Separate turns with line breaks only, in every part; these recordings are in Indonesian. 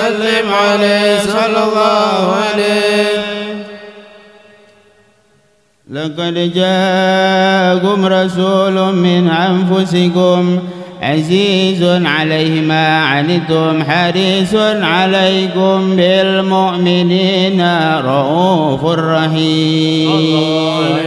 وسلم عليه صلى الله عليه.
لقد جاءكم رسول من أنفسكم عزيز عليه ما عنتم حريص عليكم بالمؤمنين رؤوف رحيم.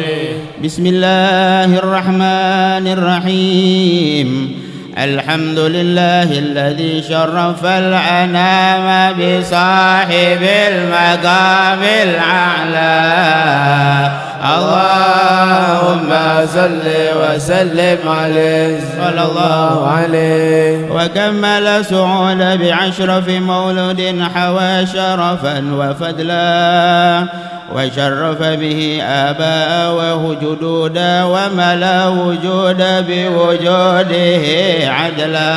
بسم الله الرحمن الرحيم. الحمد لله الذي شرف الأنام بصاحب المقام الأعلى. اللهم صل وسلم عليه صلى الله عليه. وكمل سعود بأشرف مولود حوى شرفا وفضلا وشرف به آباءه جدودا وملا وجود بوجوده عدلا.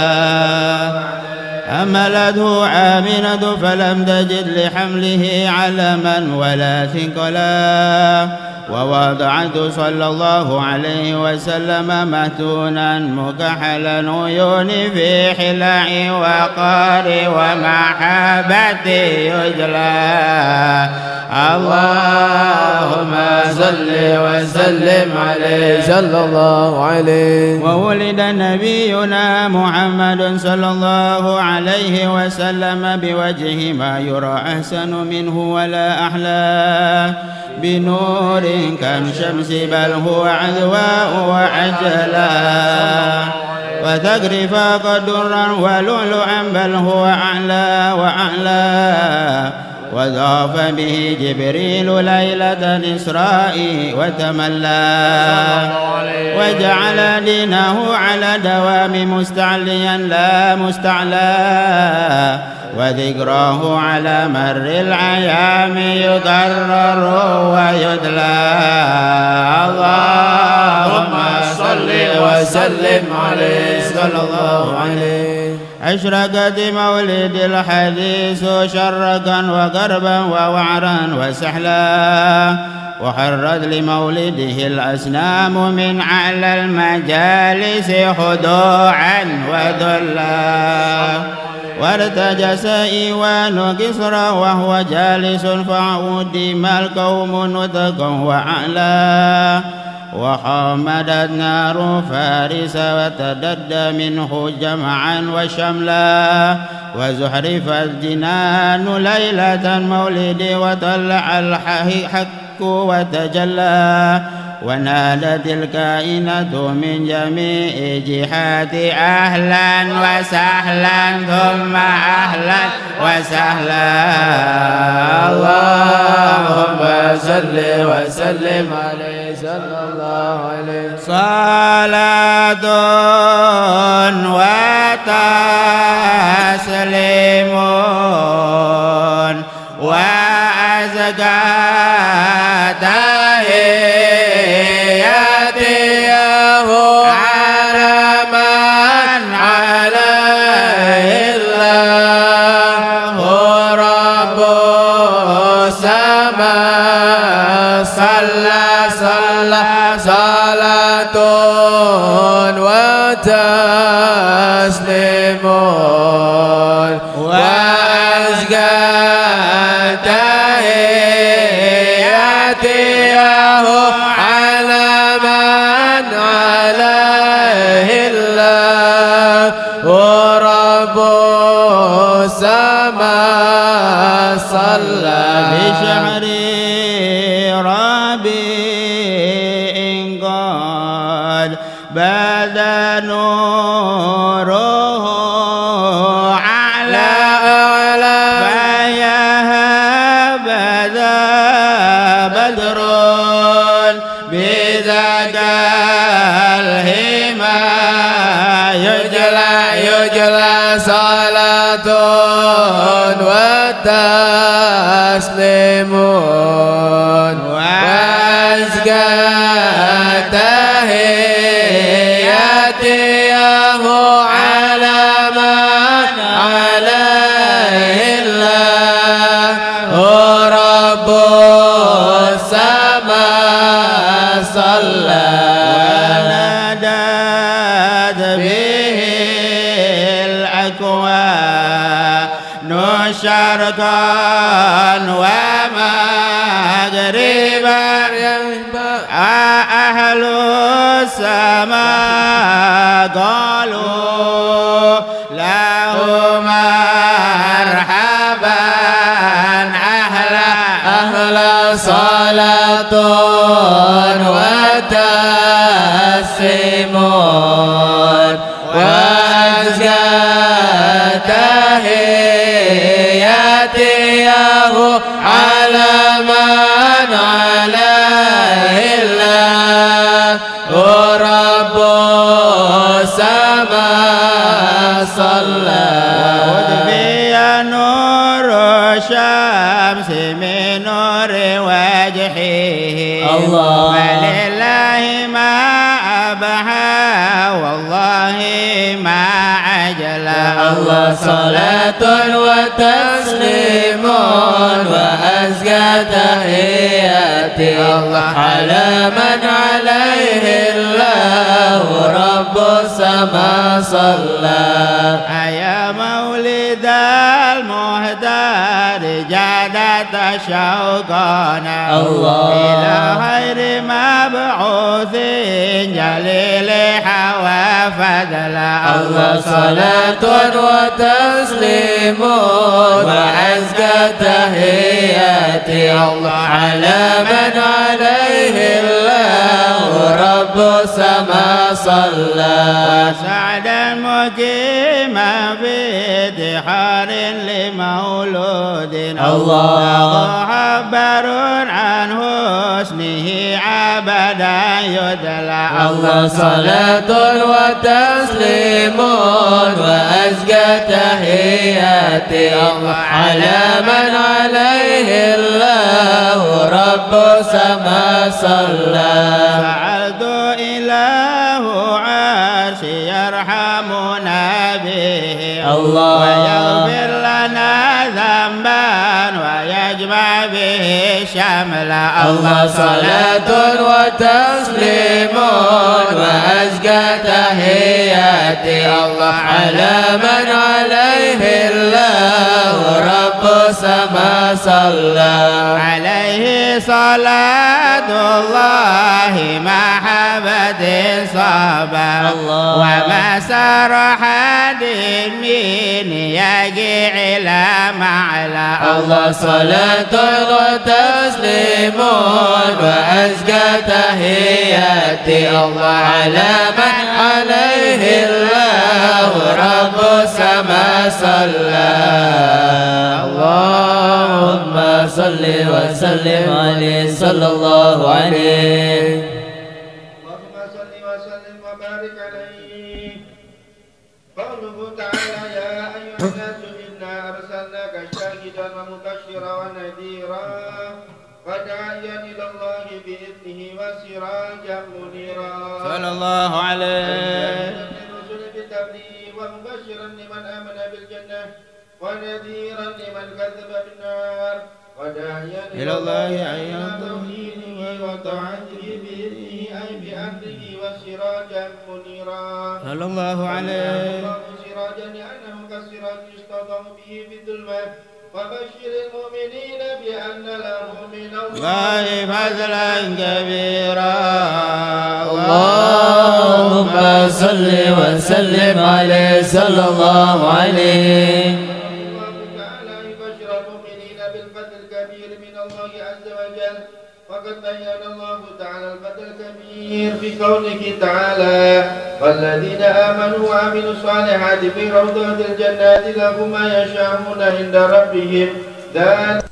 حملته آمنة فلم تجد لحمله علما ولا ثقلا ووضعته صلى الله عليه وسلم مهتونا مكحلا عيون في حلع وقار ومحبة يجلى. اللهم صل وسلم عليه صلى الله عليه. وولد نبينا محمد صلى الله عليه وسلم بوجه ما يرى أحسن منه ولا أحلى بنور كالشمس بل هو عذواء وعجلا وتجري فاق درا ولؤلؤا بل هو أعلى وأعلى. وضاف به جبريل ليلة الإسراء وتملى وجعل دينه على دوام مستعليا لا مستعلى وذكراه على مر الأيام يكرر ويدلى. اللهم صل وسلم عليه صلى الله عليه. أشرقت مولد الحديث شرقا وغربا ووعرا وسحلا وحرت لمولده الأسنام من أعلى المجالس خضوعا وذلا وارتجس إيوان كسرى وهو جالس فعودم القوم نطقا وأعلى وحمدت نار فارس وتدد منه جمعا وشملا وزحرف الجنان ليلة مولد وطلع الحق وتجلى ونادت الكائنة من جميع جهات أهلا وسهلا ثم أهلا وسهلا. اللهم صل وسلم عليه صلى الله عليه. صلاة وتسليم وأزكى تسليمون وأزكى تحياتيه على من عليه الله ورب السماء صلى بشهر ربيع قد بدا نوره على فيا هبذا بدر بذاك الهما يجلى صلاة وتسليمون وأزكى تحياتيه على من عليه الله ورب السماء صلى ونادت به الأكوان شرقا ومغربا أهل السماء قالوا له مرحبا أهلا صلاة وتسليم وأزكى تحياتيه على من عليه الله ورب السماء صلى وأضفي نور الشمس من نور وجهه الله ولله ما أبهى والله ما عجل الله صلاة وتسليم وأزكى تحياتي الله على من عليه الله رب السماء صلى يا مولد المهدار جادت شوقنا الله إلى خير مبعوث جليل حوى فضلا الله صلاة وتسليم وأزكى تحياتي الله على من عليه الله رب السماء صلى وسعدا مقيما بدحار لمولود الله خبر عن حسنه عبدا يدلى الله صلاة وتسليم وأزكى تحياتي الله على من عليه الله رب السماء صلى فعلت إله عرش يرحمنا به الله ويغفر لنا ذنبا ويجمع به شملا الله صلاة وتسليم وأزكى تحياتي الله على من عليه الله رب السماء صلى عليه صلاة الله محبة صابا وما سرح من يجي إلى معلى الله صلاة وتسليم وأزكى تحياتي الله على من عليه الله رب السماء صلى اللهم صل وسلم عليه صلى الله عليه
اللهم صل وسلم وبارك عليه قوله تعالى يا أيها الناس إنا أرسلناك شاهدا ومبشرا ونذيرا وداعيا إلى الله بإذنه وسراجا منيرا
صلى الله عليه
الرسل بالتبليغ ومبشرا لمن آمن بالجنة ونذيرا لمن كذب بالنار وداعيا
إلى الله
إلى توحيده وطاعته بإذنه أي بأمره وسراجا منيرا
صلى الله عليه
سراجا لأنه كالسراج يستضاء به في الظلمة وبشر المؤمنين بأن لهم من
الله فضلا كبيرا
اللهم صل وسلم عليه صلى الله عليه
تعالى يبشر المؤمنين بالفضل الكبير من الله عز وجل وقد بين الله تعالى الفضل الكبير في قوله تعالى والذين آمنوا وعملوا الصالحات في روضات الجنات لهم ما يشاءون عند ربهم ذلك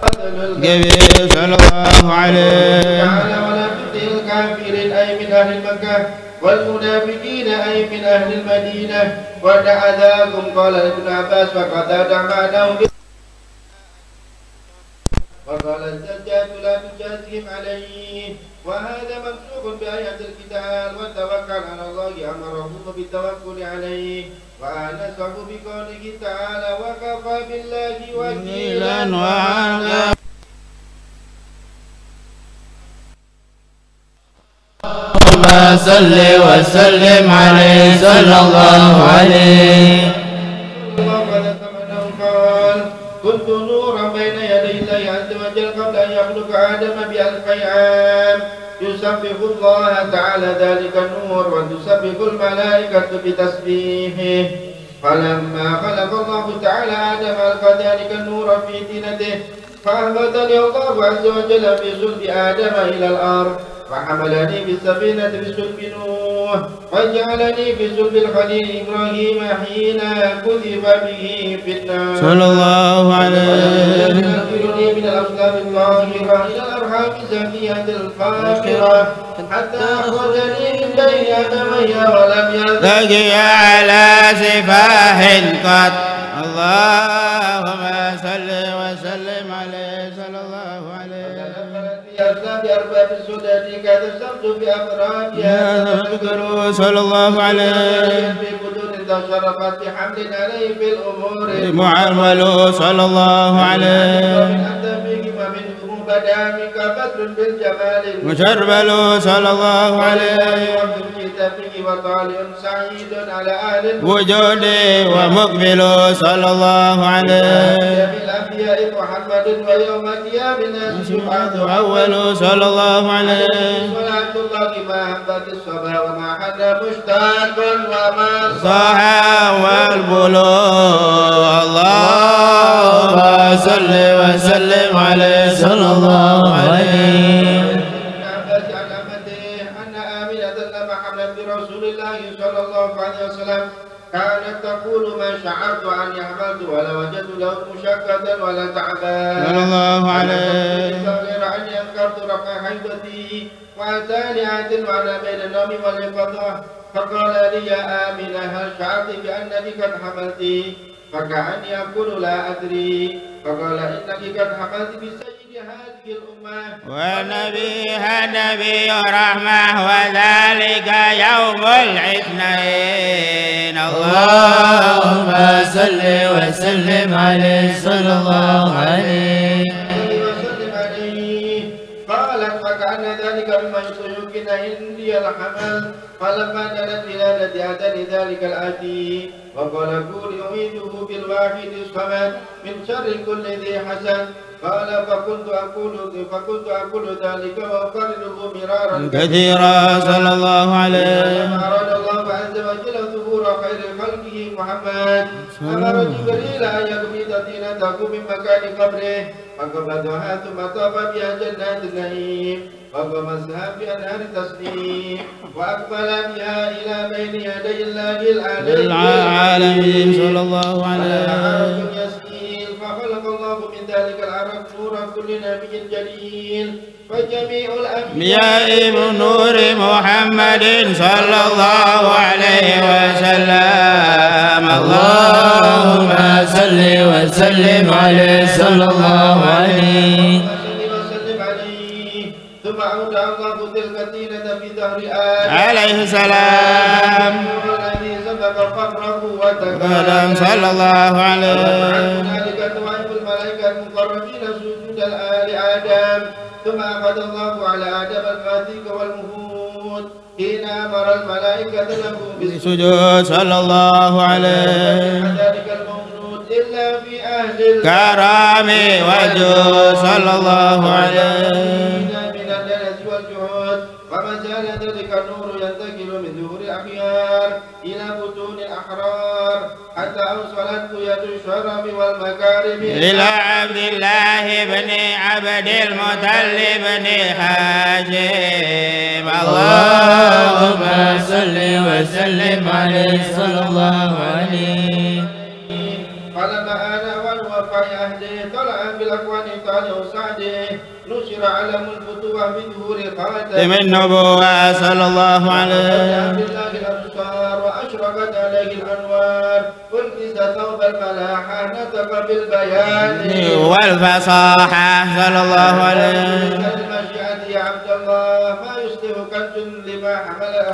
الفضل
كبير صلى الله عليه
تعالى ولا تطع الكافرين أي من أهل مكة والمنافقين أي من أهل المدينة ودع ذاكم قال ابن عباس فقد دع معناه وقال الزجاج لا تجازهم عليه وهذا منسوخ بآيات القتال والتوكل على الله أمرهم بالتوكل عليه وأنسه بقوله تعالى وكفى بالله وكيلا
اللهم صل وسلم عليه صلى الله عليه
وقد ثمنه قال كنت نورا بين يدي الله عز وجل قبل أن يخلق آدم ب1000 عام يسبح الله تعالى ذلك النور وتسبح الملائكة بتسبيحه. فلما خلق الله تعالى آدم ألقى ذلك النور في طينته فأهبطني الله عز وجل في صلب آدم إلى الأرض وحملني بالسفينة بصلب نوح وجعلني في صلب الخليل إبراهيم حين كذب به في النار
صلى الله عليه
ينقلني من الأصلاب الطاهرة إلى الأرحام الزكية الفاخرة حتى أخرجني من بين أدمي ولم
يلتقي على سفاح قط. اللهم صل وسلم عليه صلى الله عليه
بأرباب السدد كذا الشمس بأفرادها
صلى الله عليه
في بدون تشرفت بحمل عليه في الأمور
معمل صلى الله عليه
ومن أدبه ومنه بدا منك بدر بالجمال
مشربل صلى الله عليه
ومن كتابه وطالع سعيد على أهل
وجود ومقبل صلى الله عليه
الأنبياء محمد ويوم قيام الناس يبعث
أول صلى الله عليه
صلاة الله ما هبت الصبا وما حل مشتاق وما
صاح والبلوغ. اللهم صل وسلم عليه صلى الله عليه.
أن آمنة لما حملت برسول الله صلى الله عليه وسلم كانت تقول ما شعرت أني حملت ولا وجدت له مشقة ولا تعبا
صلى الله عليه.
غير أني أنكرت رفع حيضتي وأتاني عهد وأنا بين النوم واليقظة فقال لي يا آمنة هل شعرت بأنك قد حملت؟ فكأني أقول لا أدري فقال إنك قد حملت بسيد هذه الأمة
ونبيها نبي رحمة وذلك يوم الاثنين.
اللهم صل وسلم عليه صلى الله عليه
وسلم عليه. قالت فكأن ذلك مما يمكن عندي الحمل فلما كانت ولادة أتاني ذلك الآتي وقال قول أعيده بالواحد الصمد من شر كل ذي حسد قال فكنت أقول ذلك وأكرره مرارا
كثيرا صلى الله عليه.
لما أراد الله عز وجل ظهور خير خلقه محمد أمر جبريل أن يقبض طينته من مكان قبره فقبضها ثم طاف بها جنات النعيم وغمسها بأنهار التسليم وأقبل بها إلى بين يدي الله
العالمين صلى الله عليه.
فخلق الله من ذلك العرق نور كل نبي جليل فجميع الأنبياء
بنور محمد صلى الله عليه وسلم.
اللهم صل وسلم عليه صلى الله عليه
وسلم عليه. ثم أودع الله تلك الطينة في ظهر آدم
عليه السلام
الذي سبق قبره
قدم صلى الله عليه.
هنالك توعد الملائكة المقربين سجود آل آدم ثم أخذ الله على آدم الماثيق والمهود حين أمر الملائكة له
بالسجود صلى الله عليه.
ذلك المولود إلا في أهل
كرام وجود صلى الله عليه.
من الدنس والجهود وما زال ذلك النور ينتقل من ظهور الأخيار إلى بطون الأحرار حتى أوصلته يد الشرف والمكارم
إلى عبد الله بن عبد المطلب بن هاشم.
اللهم صل وسلم عليه صلى الله عليه.
فلما آن والوفاء أهله طلع بالأكوان طالع سعده نشر علم الفتوة بظهور خاتم
النبوة صلى الله عليه.
بالله الأبصار وأشرقت عليه الأنوار ألبس ثوب الملاحة نطق بالبيان
والفصاحة صلى الله عليه.
المشيئة يا عبد الله ما يصلح كنز لما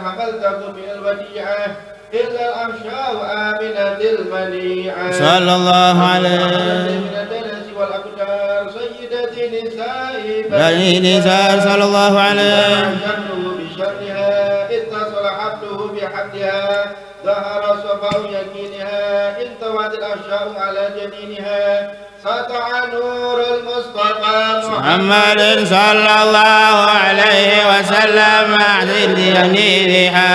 حملته من الوديعة إلا الأمشاء آمنة المنيعة
صلى الله عليه.
من الدنس والأقدار سيدة نساء
بني نزار صلى الله عليه.
شره بشرها اتصل حبله بحبلها ظهر صفاء يقينها انطوى ظلمات الأشياء على جنينها سطع نور المصطفى
محمد صلى الله عليه وسلم أعزل يمينها.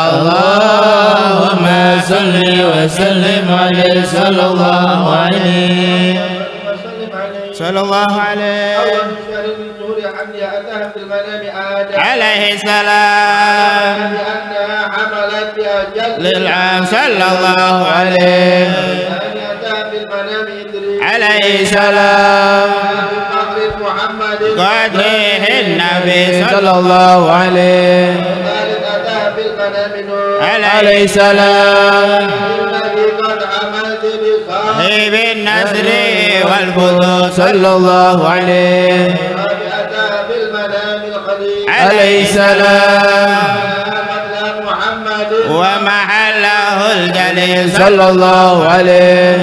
اللهم صل وسلم عليه صلى الله عليه
صلى الله عليه.
أول شهر من شهور حملها أتاها في المنام آدم
عليه السلام
لأنها حملت بأجل
للعام صلى الله عليه.
أتاها في المنام إدريس
عليه السلام
بقدر محمد
قدره النبي
صلى الله عليه.
ثالث أتاها في المنام نور
عليه السلام
الذي قد عملت بصاحب
بالنصر والفضل
صلى الله عليه.
أتاها في المنام الخليل
عليه السلام
قبل محمد
ومحله الجليل
صلى الله عليه.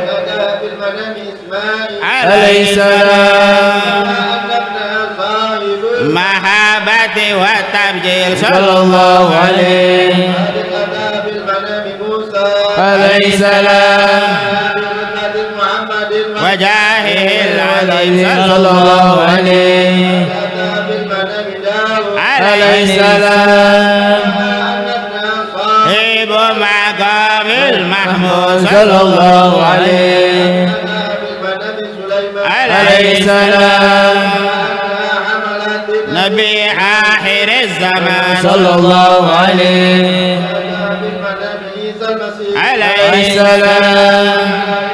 أتاها في المنام إسماعيل
عليه السلام
أن ابنها صاحب
محبة والتبجيل
صلى الله عليه.
أتاها في المنام موسى
عليه السلام
بمثل محمد
وجاهه العظيم
صلى الله عليه.
أتاها في المنام داود
عليه السلام
أن ابنها صاحب
صاحب مقام المحمود
صلى الله عليه.
أتاها في المنام سليمان
عليه السلام
أنها حملت
نبي آخر الزمان
صلى الله عليه.
أتاها في المنام عيسى المسيح
عليه
عليه
السلام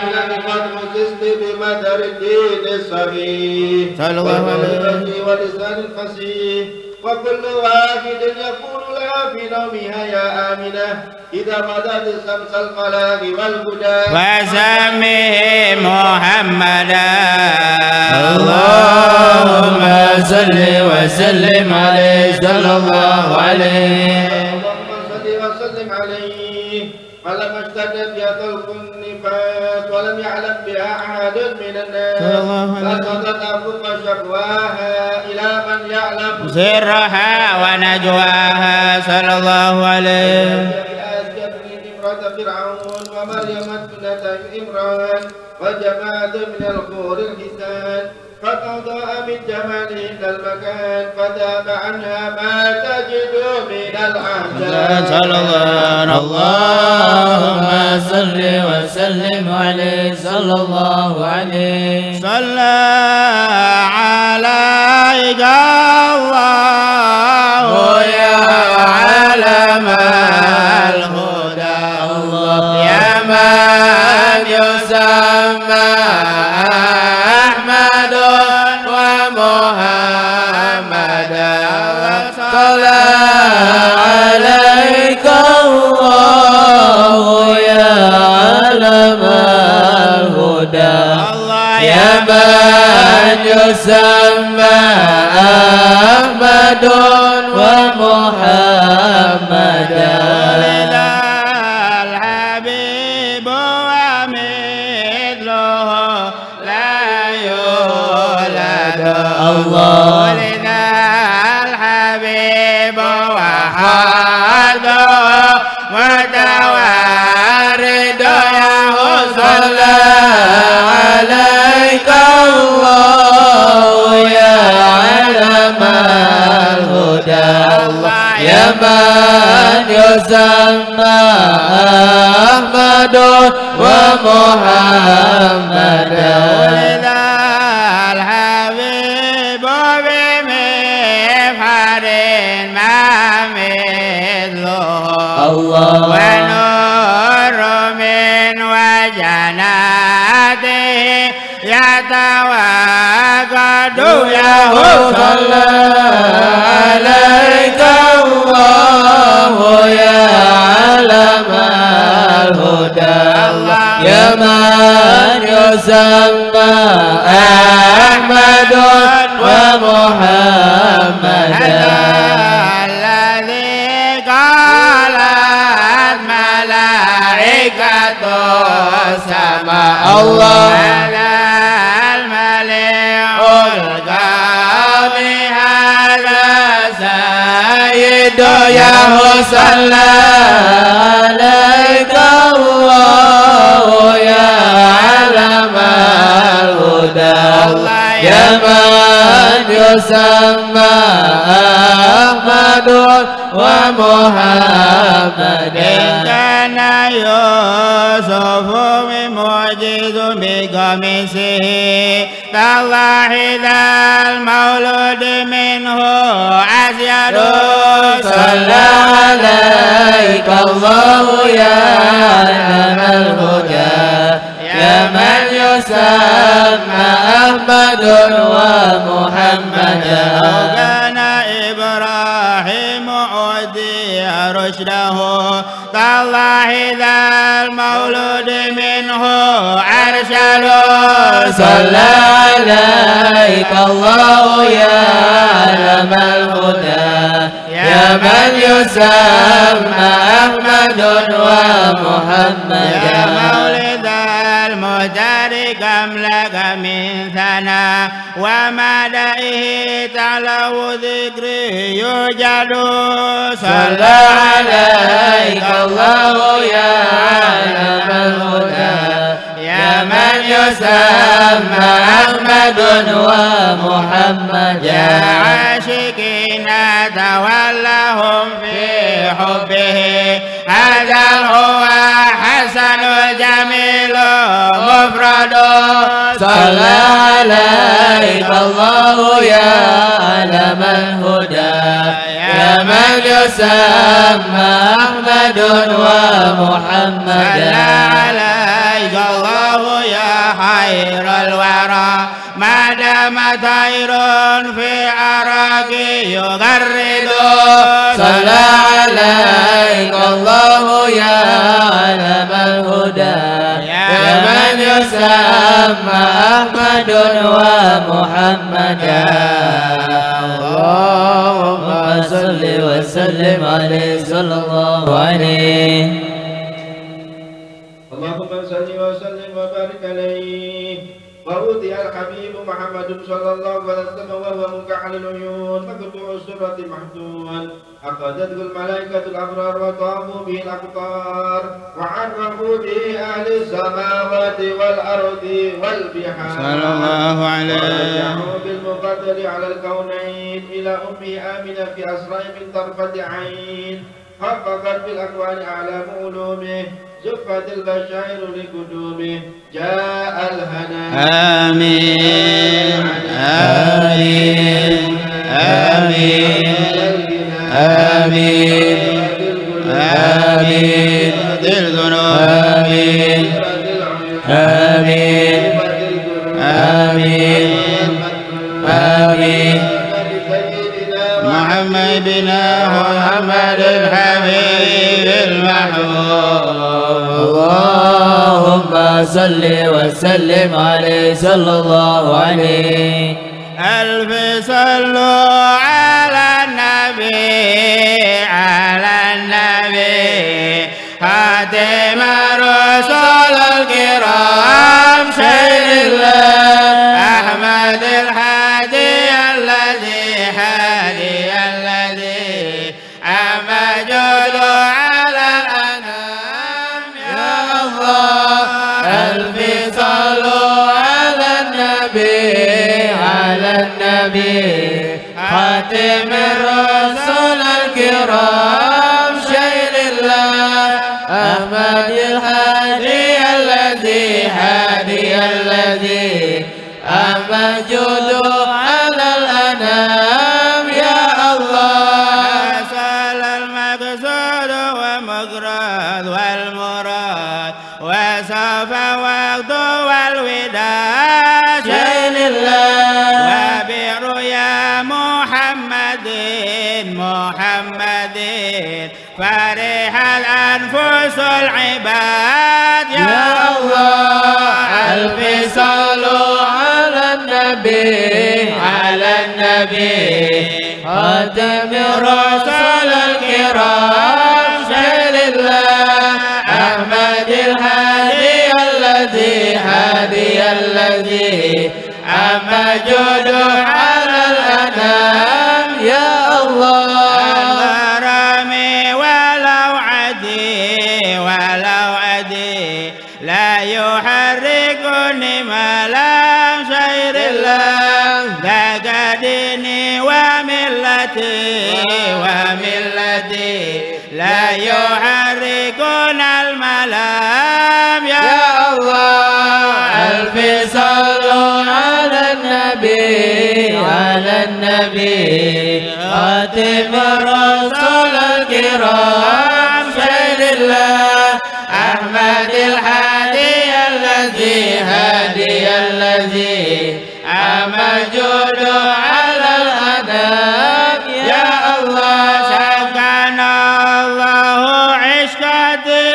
إنك قد خصصت بمدر الدين الصغير
صلى الله عليه.
والقلب ولسان الفصيح وكل واحد يقول لها في نومها يا آمنة إذا بدت شمس الفلاح والهدى
وسمه محمدا.
اللهم صل وسلم عليه صلى الله عليه.
اللهم صل وسلم عليه. فلما اشتدت بها طلق النفاس ولم يعلم بها أحد من الناس
صلى الله عليه.
فقدت أفق شكواها إلى من يعلم
سرها ونجواها صلى الله عليه.
امرأة فرعون ومريم ابنة عمران وجماعة من الخور الحسان فقضى من جمالهن المكان فذاب عنها ما تجد من الأحزان
صلى الله.
اللهم صل وسلم عليه صلى الله عليه.
صلى عليك الله يا علم الهدى يا من يسمى أحمد ومحمدا.
صلى عليك الله يا علم الهدى يا من يسمى أحمد ومحمدا.
الحبيب ومثله لا يولد.
الله
ولذا الحبيب وحده وتوارد يا
صلى عليك الله يا علم الهدى يا من يسمى أحمد ومحمدا.
ولذا الحبيب بمفحر ما مثله
الله
ونور من وجناته يتواجد يا
صلى عليك الله يا علم الهدى يا من يسمى أحمد ومحمدا.
الذي قالت ملائكة السماء
الله
على المليء القاضي هذا سيد
يا صلى عليك الله يسمى أحمد ومحمد
إن كان يوسف معجز بقميصه تالله ذا المولود منه أزيد
صلى عليك الله يا علم الهدى يا من يسمى أحمد ومحمدا
كان إبراهيم أودي رشده تالله ذا المولود منه أرشد
صلى عليك الله يا علم الهدى يا من يسمى أحمد ومحمدا
يا مولد المهتر كم لك من ثنا ومدائه تعلو ذكره يوجد
صلى عليك الله يا علم الهدى يا من يسمى أحمد ومحمدا
يا عاشقين تولهم في حبه هذا هو حسن جميل مفرد
صلى عليك الله يا علم الهدى يا من يسمى أحمد ومحمدا
صلى عليك الله يا خير الورى ما دام طير في عراك يغرد
صلى عليك الله يا علم الهدى يا من يسمى أحمد ومحمدا اللهم صل وسلم عليه صلى الله عليه
اللهم صل وسلم وبارك عليه ووضع الحبيب محمد صلى الله عليه وسلم وهو مكحل العيون مقطوع السرة محزون أخذته الملائكة الأبرار وطافوا به الأقطار وعرفوا به أهل السماوات والأرض والبحار
صلى الله عليه
ورجعوا بالمفضل على الكونين إلى أمه آمنة في أسرع من طرفة عين حققت بالأكوان أعلام علومه زفت البشائر لقدومه جاء الهنا
آمين آمين آمين آمين آمين للذنوب آمين آمين آمين آمين محمد بنا محمد الحبيب المحبوب
اللهم صل وسلم عليه صلى الله عليه
ألف صلوا على النبي خاتم رسول الكرام شيخ الله أحمد الهادي الذي أمجد على الأنام يا الله
ألف صلوا على النبي خاتم الرسل الكرام شيخ الله أحمد الهادي الذي أمجد على الأنام يا الله
سال المقصود ومقرد والمراد وسوف وقت والوداع
شيخ الله
وبئر يا محمد فرح الأنفس العباد
يا الله ألف صلوا على النبي خاتم الرسل الكرام شيخ الله أحمد الهادي الذي أمجد على الأنام يا الله
الغرامي ولو عدي لا يحركني ما لا شير الله لقد ديني وملتي لا يحركون الملام يا الله.
ألف صلوا على النبي خاتم الرسل الكرام سيد الله أحمد الهادي الذي أمجد على الأنام يا الله.
سكن الله عشقتي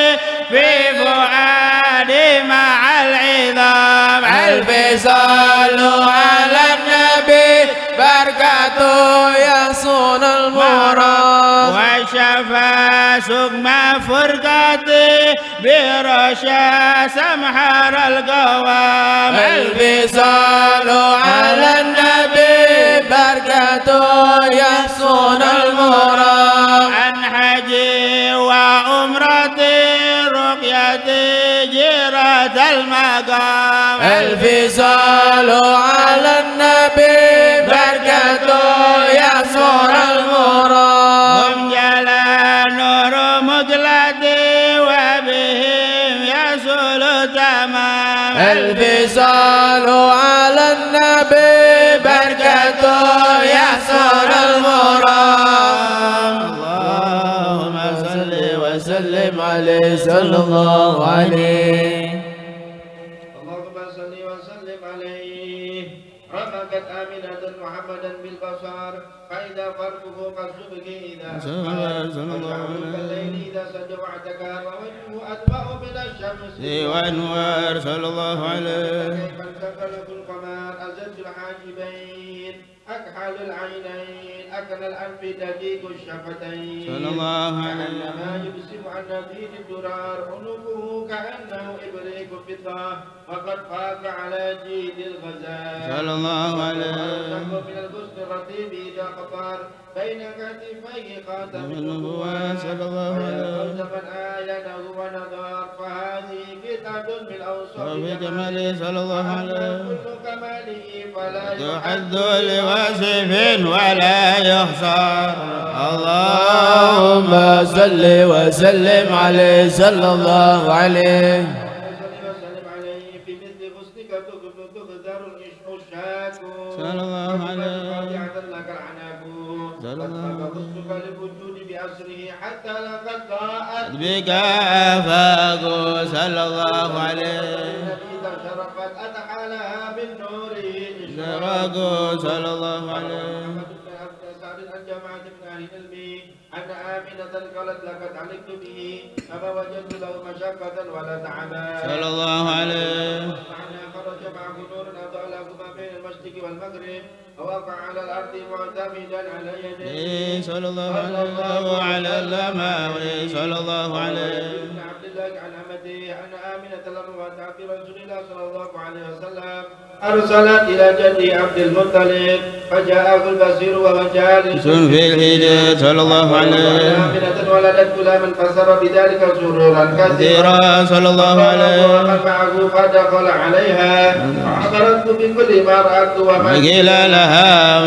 في فؤادي مع العظام.
ألف صلوا على النبي بركاته يصون المرام
وشفى سقم فرقتي برشا سمحر القوام.
ألف صلوا على النبي بركاته يصون المرام
عن حجي وعمرتي رقيتي جيرة المقام.
ألف صلوا على النبي بركاته يصون المرام
هم جلا نور مقلتي وبهم يسول تمام.
ألف صلوا على النبي بركاته يحصل المرام. اللهم صل وسلم عليه صلى الله عليه.
اللهم صل وسلم عليه. رمقت آمنة محمدا بالبصر فإذا فرقه كالصبح إذا أسفر كالليل إذا سجى واعتكر ووجهه أتبع من الشمس
وأنوار صلى الله عليه.
كيف انتقلب القمر أزج الحاجبين أكحل العينين أكل الأنف دقيق الشفتين
صلى الله عليه.
كأنما يبسم عن نبيذ الدرار عنقه كأنه إبريق فضة وقد فاق على جيد الغزال
صلى الله عليه.
من الغصن الرطيب إذا خطر بين كتفيه خاتم
النبوة صلى الله عليه.
من آينه ونظر فهذه كتاب من أوصاف
جماله صلى الله عليه.
كل كماله فلا
يحد لوصف ولا يحصر.
اللهم صل وسلم عليه صلى الله عليه.
وسلم عليه في مثل غسلك تغذر الشاك
صلى الله عليه.
لك العناكون
صلى الله عليه.
غسلك للوجود بأسره حتى لقد ضاءت
بك آفاق صلى الله عليه.
إذا شرفت أتحالها بالنور
شرق صلى الله عليه.
عن جماعة من أهل العلم أن آمنة قالت لقد علمت به فما وجدت له مشقة ولا تعبا
صلى الله عليه.
معنى خرج معه نور أضاء له ما بين المشرق والمغرب ووقع على الأرض معتمدا على يديه
صلى الله عليه وعلى الأماوي صلى الله عليه.
ابن عبد الله عن أمته أن آمنة لما عبد رسول الله صلى الله عليه وسلم أرسلت إلى جدي عبد المطلب فجاءه البصير وهو جالس
في الهجرة صلى الله عليه.
آمنة ولدت غلاما فسر بذلك سرورا كثيرا
صلى الله عليه.
ومن معه فدخل عليها فأخبرته بكل ما رأت وما
قيل لها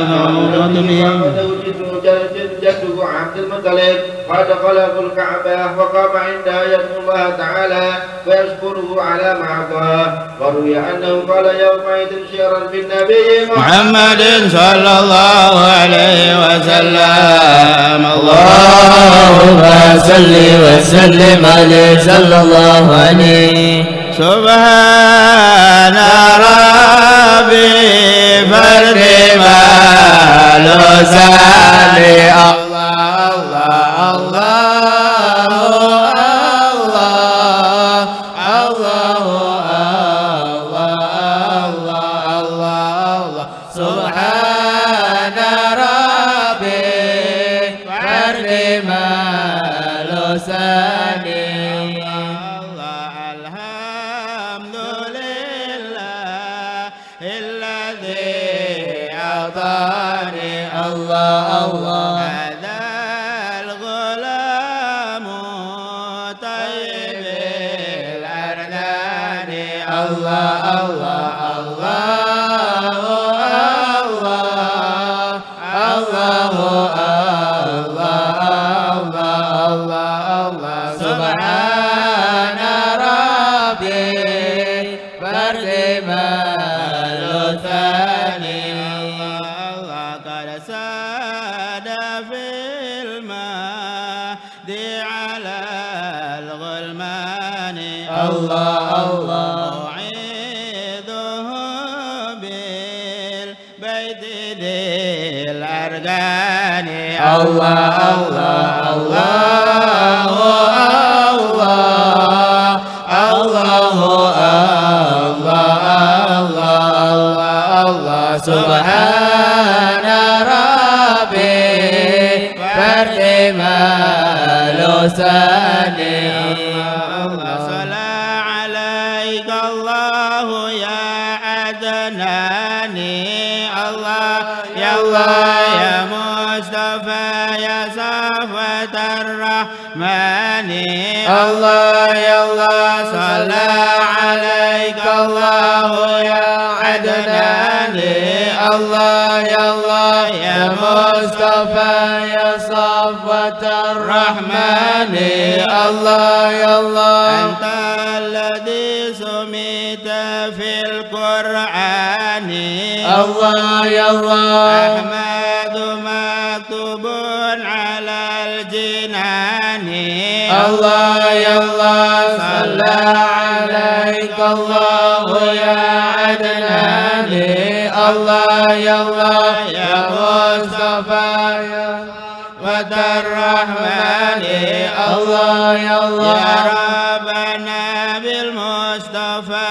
جده عبد المطلب فدخله الكعبة وقام عندها يدعو الله تعالى ويشكره على ما أعطاه. وروي أنه قال يومئذ شعرا بالنبي
محمد صلى الله عليه وسلم.
اللهم صل وسلم عليه صلى الله عليه.
سبحان ربي فرد ما لساني. الله الله الله الله.
سبحان ربي فرد ما لساني.
الحمد لله الذي أعطاني
الله الله
هذا الغلام طيب الأردان.
الله الله الله الله الله سبحان ربي فرد مال ثاني
الله قد ساد في المهد على الغلمان
الله
أعيده بالبيت ذي الأركان
الله سبحان ربي فرد مال ثاني
صلى عليك الله يا عدناني الله يا يا مصطفى يا صفوة الرحمن
الله يا الله
صلى عليك الله يا عدناني
الله يا الله يا مصطفى يا صفوة الرحمن الله يا الله
أنت الذي سميت في القرآن
الله يا الله
أحمد مكتوب على الجنان
الله يا الله صلى عليك الله يا عدنان الله يا الله يا مصطفى يا صفوة الرحمن الله يا الله
يا ربنا بالمصطفى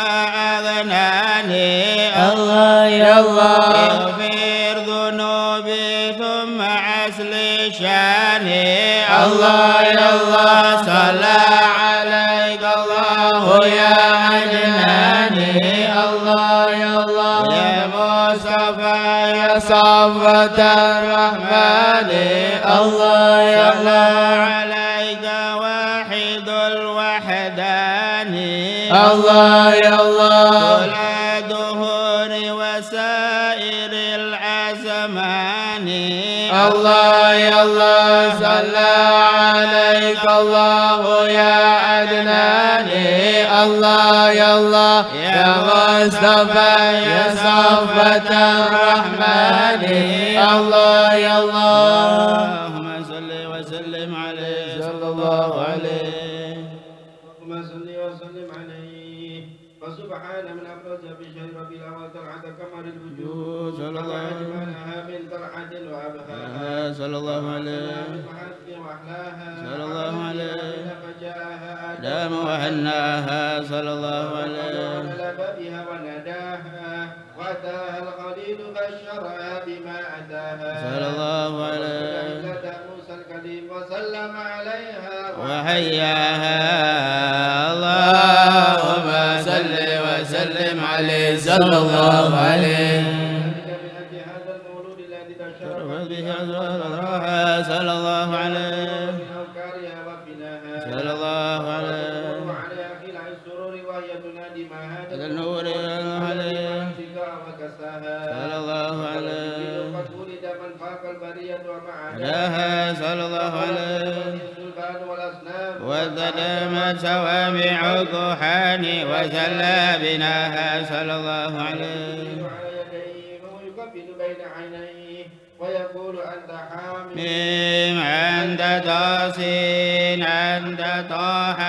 أغناني
الله يا الله
اغفر ذنوبي ثم أصلي شاني
الله يا الله
صلى عليك الله
يا عدناني الله يا الله يا مصطفى يا صفوة الرحمن الله يا الله
عليك واحد الوحدان
الله يا الله
طول الدهور وسائر الأزمان
الله يا الله صلى عليك الله يا عدناني الله يا الله يا مصطفى يا صفوة الرحمن الله يا الله
اللهم صل وسلم عليه صلى الله عليه
اللهم صل وسلم عليه فسبحان من أبرز بشهر ربي الأول طلعة قمر الوجود
صلى الله عليه وسلم.
أجملها من طلعة وأبهاها
صلى الله عليه
من محاسن وأحلاها
صلى الله عليه
فجاءها
دام وهناها صلى الله عليه
ونلب بها وناداها وأتاها الخليل بشرها بما أتاها
صلى الله عليه
موسى الكليم وسلم عليها
وحياها اللهم صل وسلم عليه صلى الله عليه
هذا المولود الذي
شرفت به
بشرها
أزواجها صلى الله عليه
من أوكارها وفناها
صلى الله عليه
وعليها في السرور وهي تنادي ما هذا
هذا النور عليه
وكساها
صلى الله عليه
قد ولد من فاق البرية ومع
هداها صلى الله عليه
السلطان والأصنام
وظلمت سوامع كحان وزلى بناها صلى الله عليه
على يديه ويكبد بين عينيه ويقول أنت حامل
ميم عند طاسين عند طه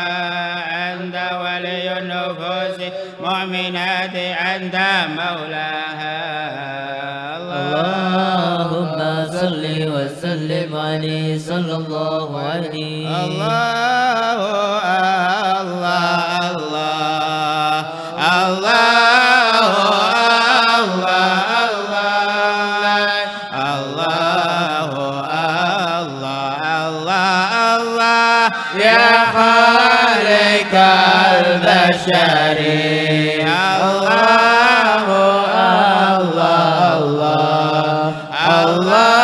عند ولي النفوس مؤمنات عند مولاها
اللهم صل وسلم عليه صلى الله عليه
الله الله الله الله
يا خالق البشر الله الله الله الله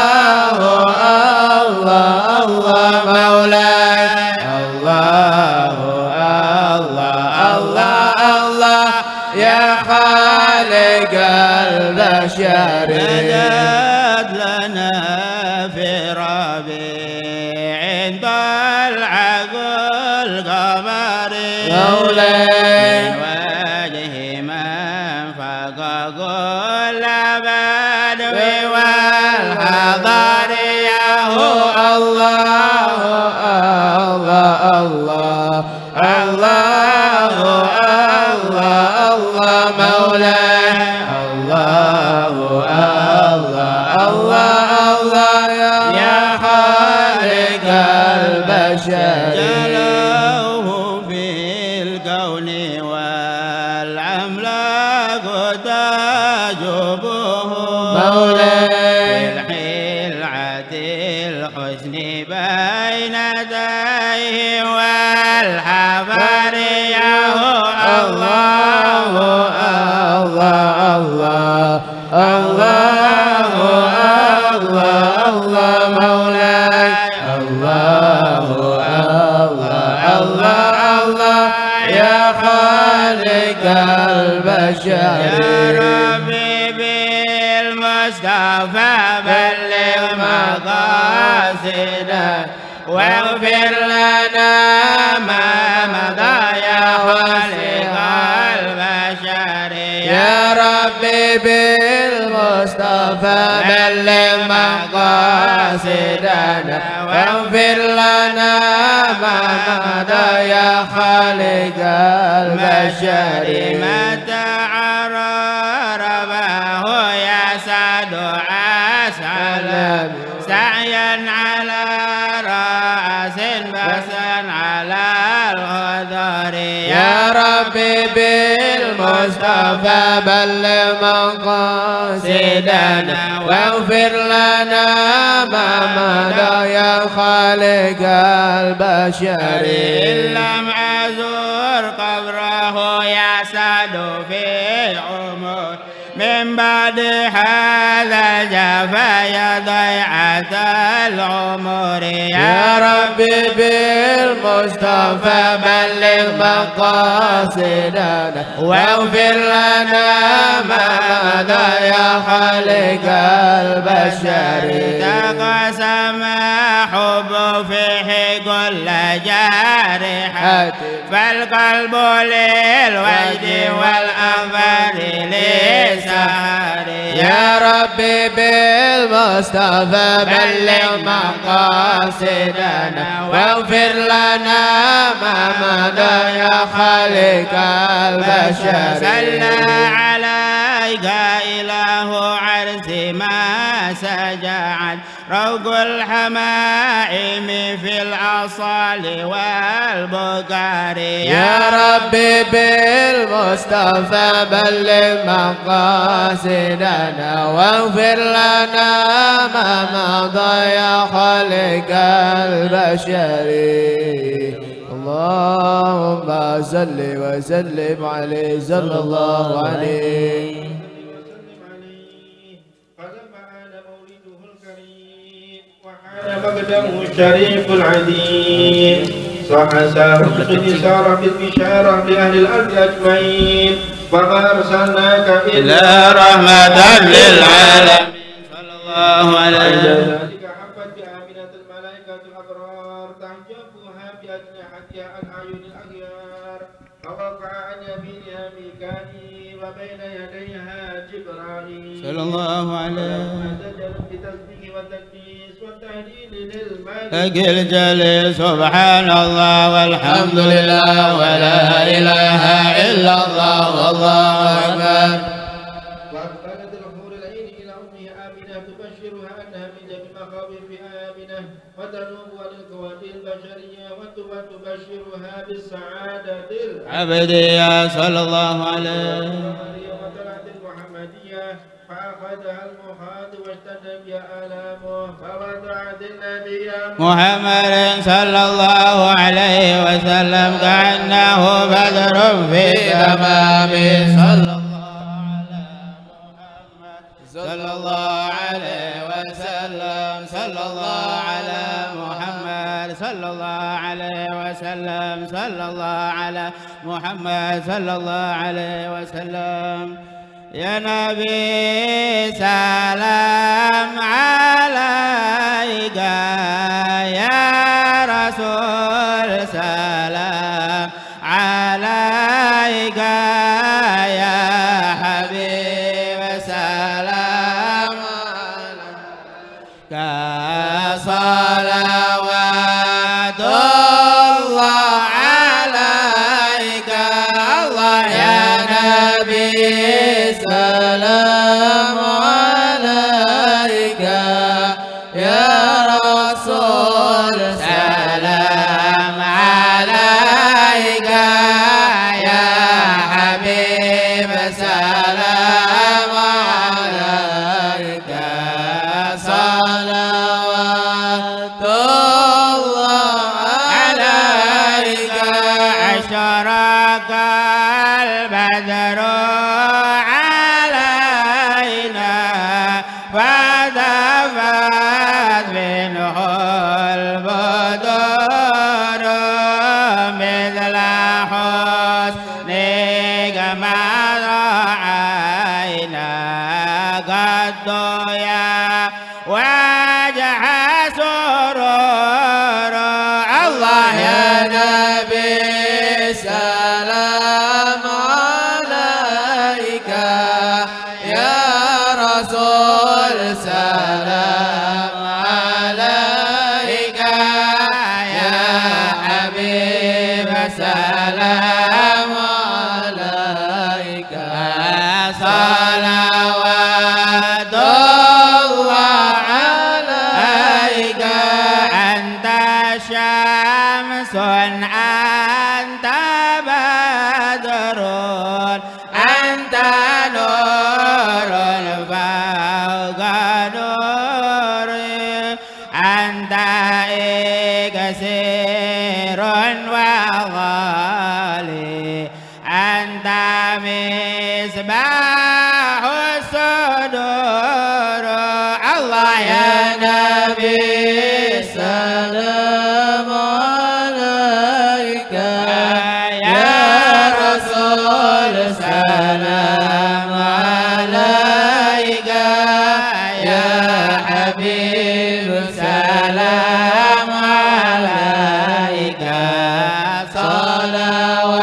الله الله مولاي الله الله الله الله يا خالق البشر
مدد لنا كل بدو والحضر يهو
الله الله الله الله الله مولاي الله الله الله يا خالق البشر
جلوه في الكون والأملاك تجبه
مولاي
بالحلعة الحسن بين يديه والحفر يهو الله
الله الله الله الله مولاي الله الله الله يا خالق البشر
يا ربي بالمصطفى بلغ مقاصدنا واغفر لنا ما مضى يا خالق البشر
يا ربي بالمصطفى بلغ مقاصدنا واغفر لنا ما مضى يا خالق البشر
متى عربه يسعد عسلا سعيا على رأس بسا على الغدر
يا ربي بالمصطفى بلغ مقاصدنا واغفر لنا ما مضى يا خالق البشر
إن لم أزور قبره يسعد في عمر من بعد هذا الجفا يا ضيعة العمر
يا ربي بالمصطفى بلغ مقاصدنا واغفر لنا ما مضى يا خالق البشر
تقسم حب فيه كل جارحة فالقلب للوجد والأنفار للسهر
يا ربي بالمصطفى بلغ مقاصدنا واغفر لنا ما مضى يا خالق البشر
صلى عليك إله عرس ما سجعت روق الحمائم في الأصال والبكار
يا ربي بالمصطفى بلغ مقاصدنا واغفر لنا ما مضى يا خالق البشر اللهم صل وسلم عليه صلى الله عليه
مقدمه الشريف العديم صح سابق سار بالبشارة لأهل الأرض أجمعين وما أرسلناك
إلا رحمة للعالمين صلى الله عليه وسلم
ذلك حبت بآمنة الملائكة الأبرار تعجبها بأجنحتها عن أعين الأخيار فوقع عن يمينها ميكائيل وبين يديها جبرائيل
صلى الله عليه
سجلت بتسبيح والتقديس والتهليل للملك
أجل جليل سبحان الله والحمد لله ولا إله إلا الله والله أكبر
وأقبلت الحور العين إلى أمها آمنة تبشرها أنها من جميع مخاوف آمنة وتنوب عن الكواتب البشرية وتبشرها بالسعادة
عبدية صلى الله عليه
وطلعت المحمدية فأخذها المخاض واشتد بها آلامه فوضعت النبي
محمد صلى الله عليه وسلم كأنه بدر في تمامه صلى الله عليه وسلم صلى الله على محمد صلى الله عليه وسلم صلى الله على محمد صلى الله عليه وسلم يا نبي سلام عليك يا رسول سلام عليك يا حبيب قد يا وجه سرور الله يا نبي سلام عليك يا رسول سلام عليك يا حبيب سلام عليك صلوات الله عليك أنت شمس أنت بدر أنت نور فوق نور أنت إكسير وغالي أنت مصباح الصدور الله يا نبي سلام عليك يا رسول سلام عليك يا حبيب سلام عليك صلوات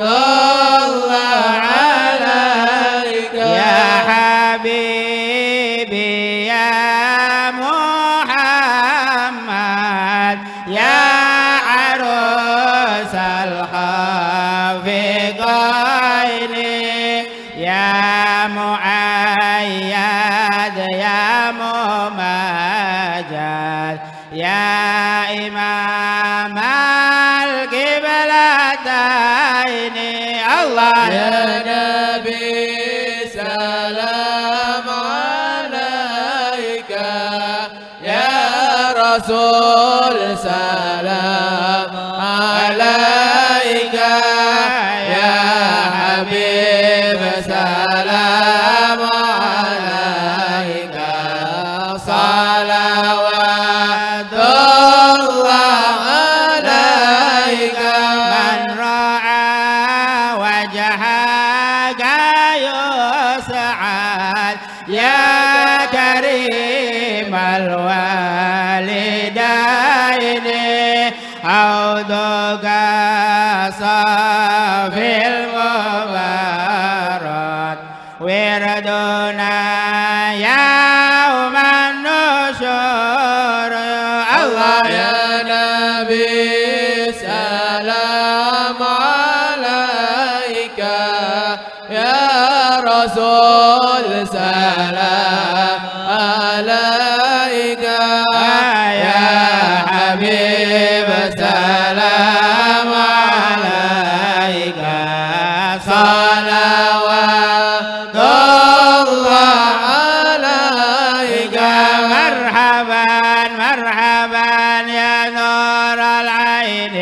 الله عليك يا حبيبي يا محمد يا عروس الخافقين يا مؤيد يا ممجد يا إمام القبلتين الله يا نبي سلام عليك يا رسول سلام عليك يا حبيب سلام عليك صلوات الله عليك من رأى وجهك يسعد يا كريم الوالدين عودك صافي المبارك وردنا يوم النشور الله يا نبي سلام عليك يا رسول سلام عليك يا حبيب سلام عليك صلوات الله عليك مرحبا مرحبا يا نور العين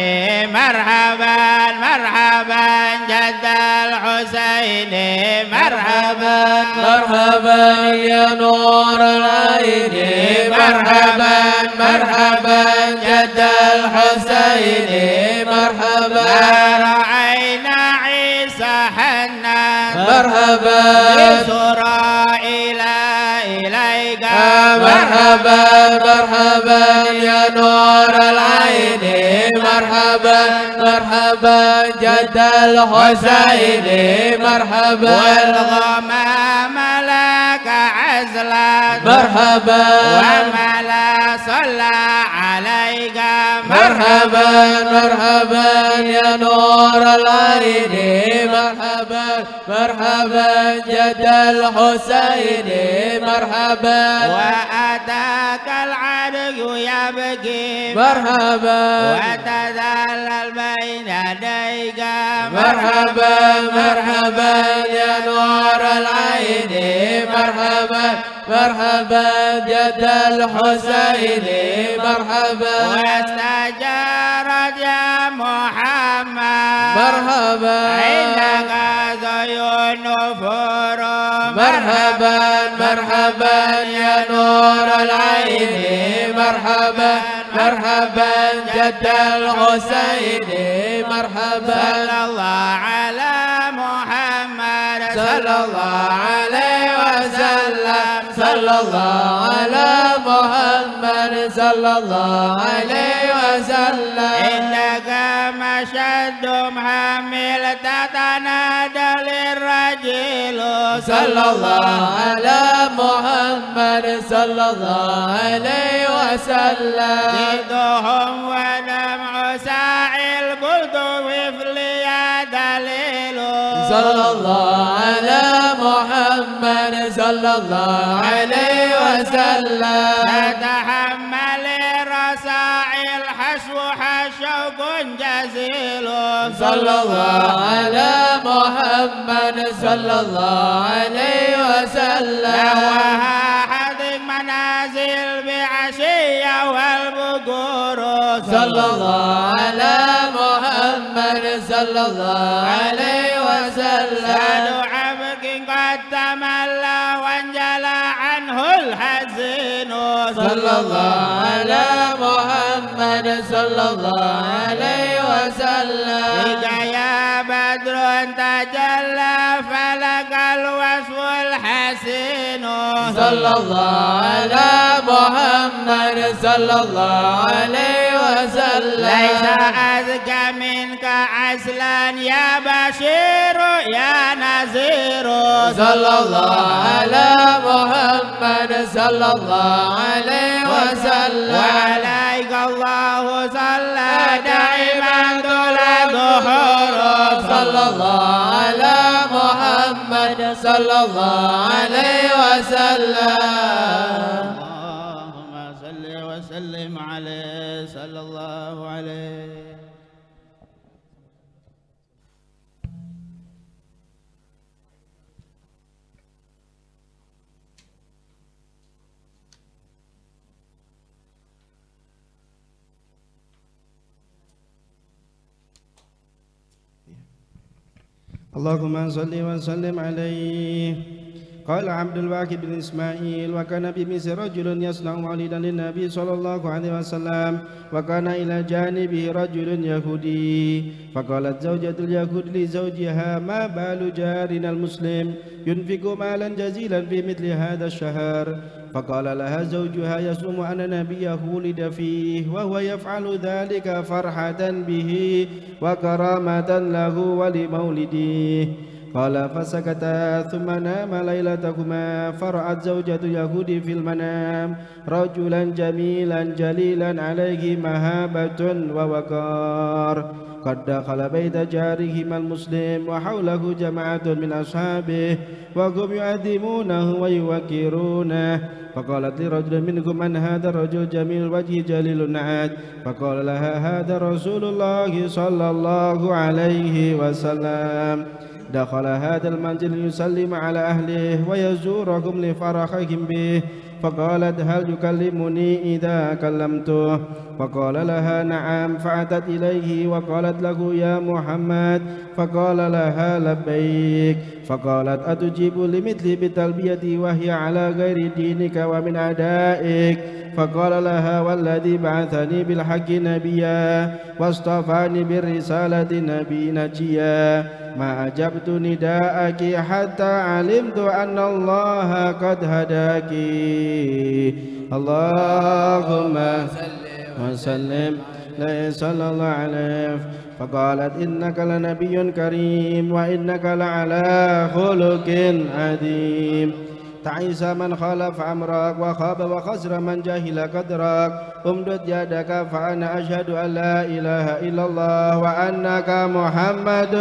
مرحبا مرحبا جد الحسين مرحبا مرحبا يا نور العين مرحبا مرحبا جد الحسين مرحبا رأينا عيسى حنان مرحبا إسرائيل إليك مرحبا مرحبا يا نور العين مرحبا مرحبا جد الحسين مرحبا والغمام لك عزلا مرحبا وملا صلى عليك مرحبا مرحبا يا نور العين مرحبا مرحبا جد الحسين مرحبا وأتاك العرج يبكي مرحبا وتذلل بين يديك مرحبا مرحبا يا نور العين مرحبا مرحبا جد الحسين مرحبا واستجارت يا محمد مرحبا عندك زين نفور مرحبا مرحبا يا نور العين مرحبا مرحبا جد الحسين مرحبا صلى الله على محمد صلى الله على
صلى الله على محمد صلى الله عليه وسلم
إنك مشد محمل تتنادى للرجل
صلى الله على محمد صلى الله عليه وسلم
جدهم ودمع ساعي البلد وفلي دليل
صلى الله على محمد صلى الله عليه وسلم
تتحمل رسائل حشوها شوق جزيل
صلى الله على محمد صلى الله عليه وسلم
نوها حدق منازل بعشية والبقور
صلى الله على محمد صلى الله عليه وسلم
ساد عبد قد تملى وانجلى عنه الحزين
صلى الله على محمد صلى الله عليه وسلم
بك يا بدر تجلى فلك الوصف الحسين
صلى الله على محمد صلى الله عليه وسلم
ليس أذكى منك عسلا يا بشير يا نذير
صلى الله على محمد صلى الله عليه وسلم
وعليك الله صلى دائما طول ظهور
صلى الله على محمد صلى الله عليه وسلم
اللهم صل وسلم عليه صلى الله عليه.
اللهم صل وسلم عليه. قال عبد الواحد بن إسماعيل وكان بمصر رجل يصنع مولدا للنبي صلى الله عليه وسلم وكان إلى جانبه رجل يهودي فقالت زوجة اليهود لزوجها ما بال جارنا المسلم ينفق مالا جزيلا في مثل هذا الشهر فقال لها زوجها يصوم أن نبيه ولد فيه وهو يفعل ذلك فرحة به وكرامة له ولمولده. قال فسكتا ثم نام ليلتهما فرأت زوجة يهود في المنام رجلا جميلا جليلا عليه مهابة ووقار قد دخل بيت جارهما المسلم وحوله جماعة من أصحابه وهم يعظمونه ويوكرونه فقالت لرجل منهم من هذا الرجل جميل الوجه جليل النعات فقال لها هذا رسول الله صلى الله عليه وسلم. دخل هذا المنزل يسلم على أهله ويزورهم لفرحهم به فقالت هل يكلمني إذا كلمته فقال لها نعم فأتت إليه وقالت له يا محمد فقال لها لبيك فقالت أتجيب لمثلي بتلبيتي وهي على غير دينك ومن أعدائك فقال لها والذي بعثني بالحق نبيا واصطفاني بالرسالة نبي نجيا ما أجبت نداءك حتى علمت أن الله قد هداك. اللهم وسلم صلى الله عليه. فقالت إنك لنبي كريم وإنك لعلى خلق عظيم. تعيس من خالف أمرك وخاب وخسر من جهل قدرك امدد يدك فأنا أشهد أن لا إله إلا الله وأنك محمد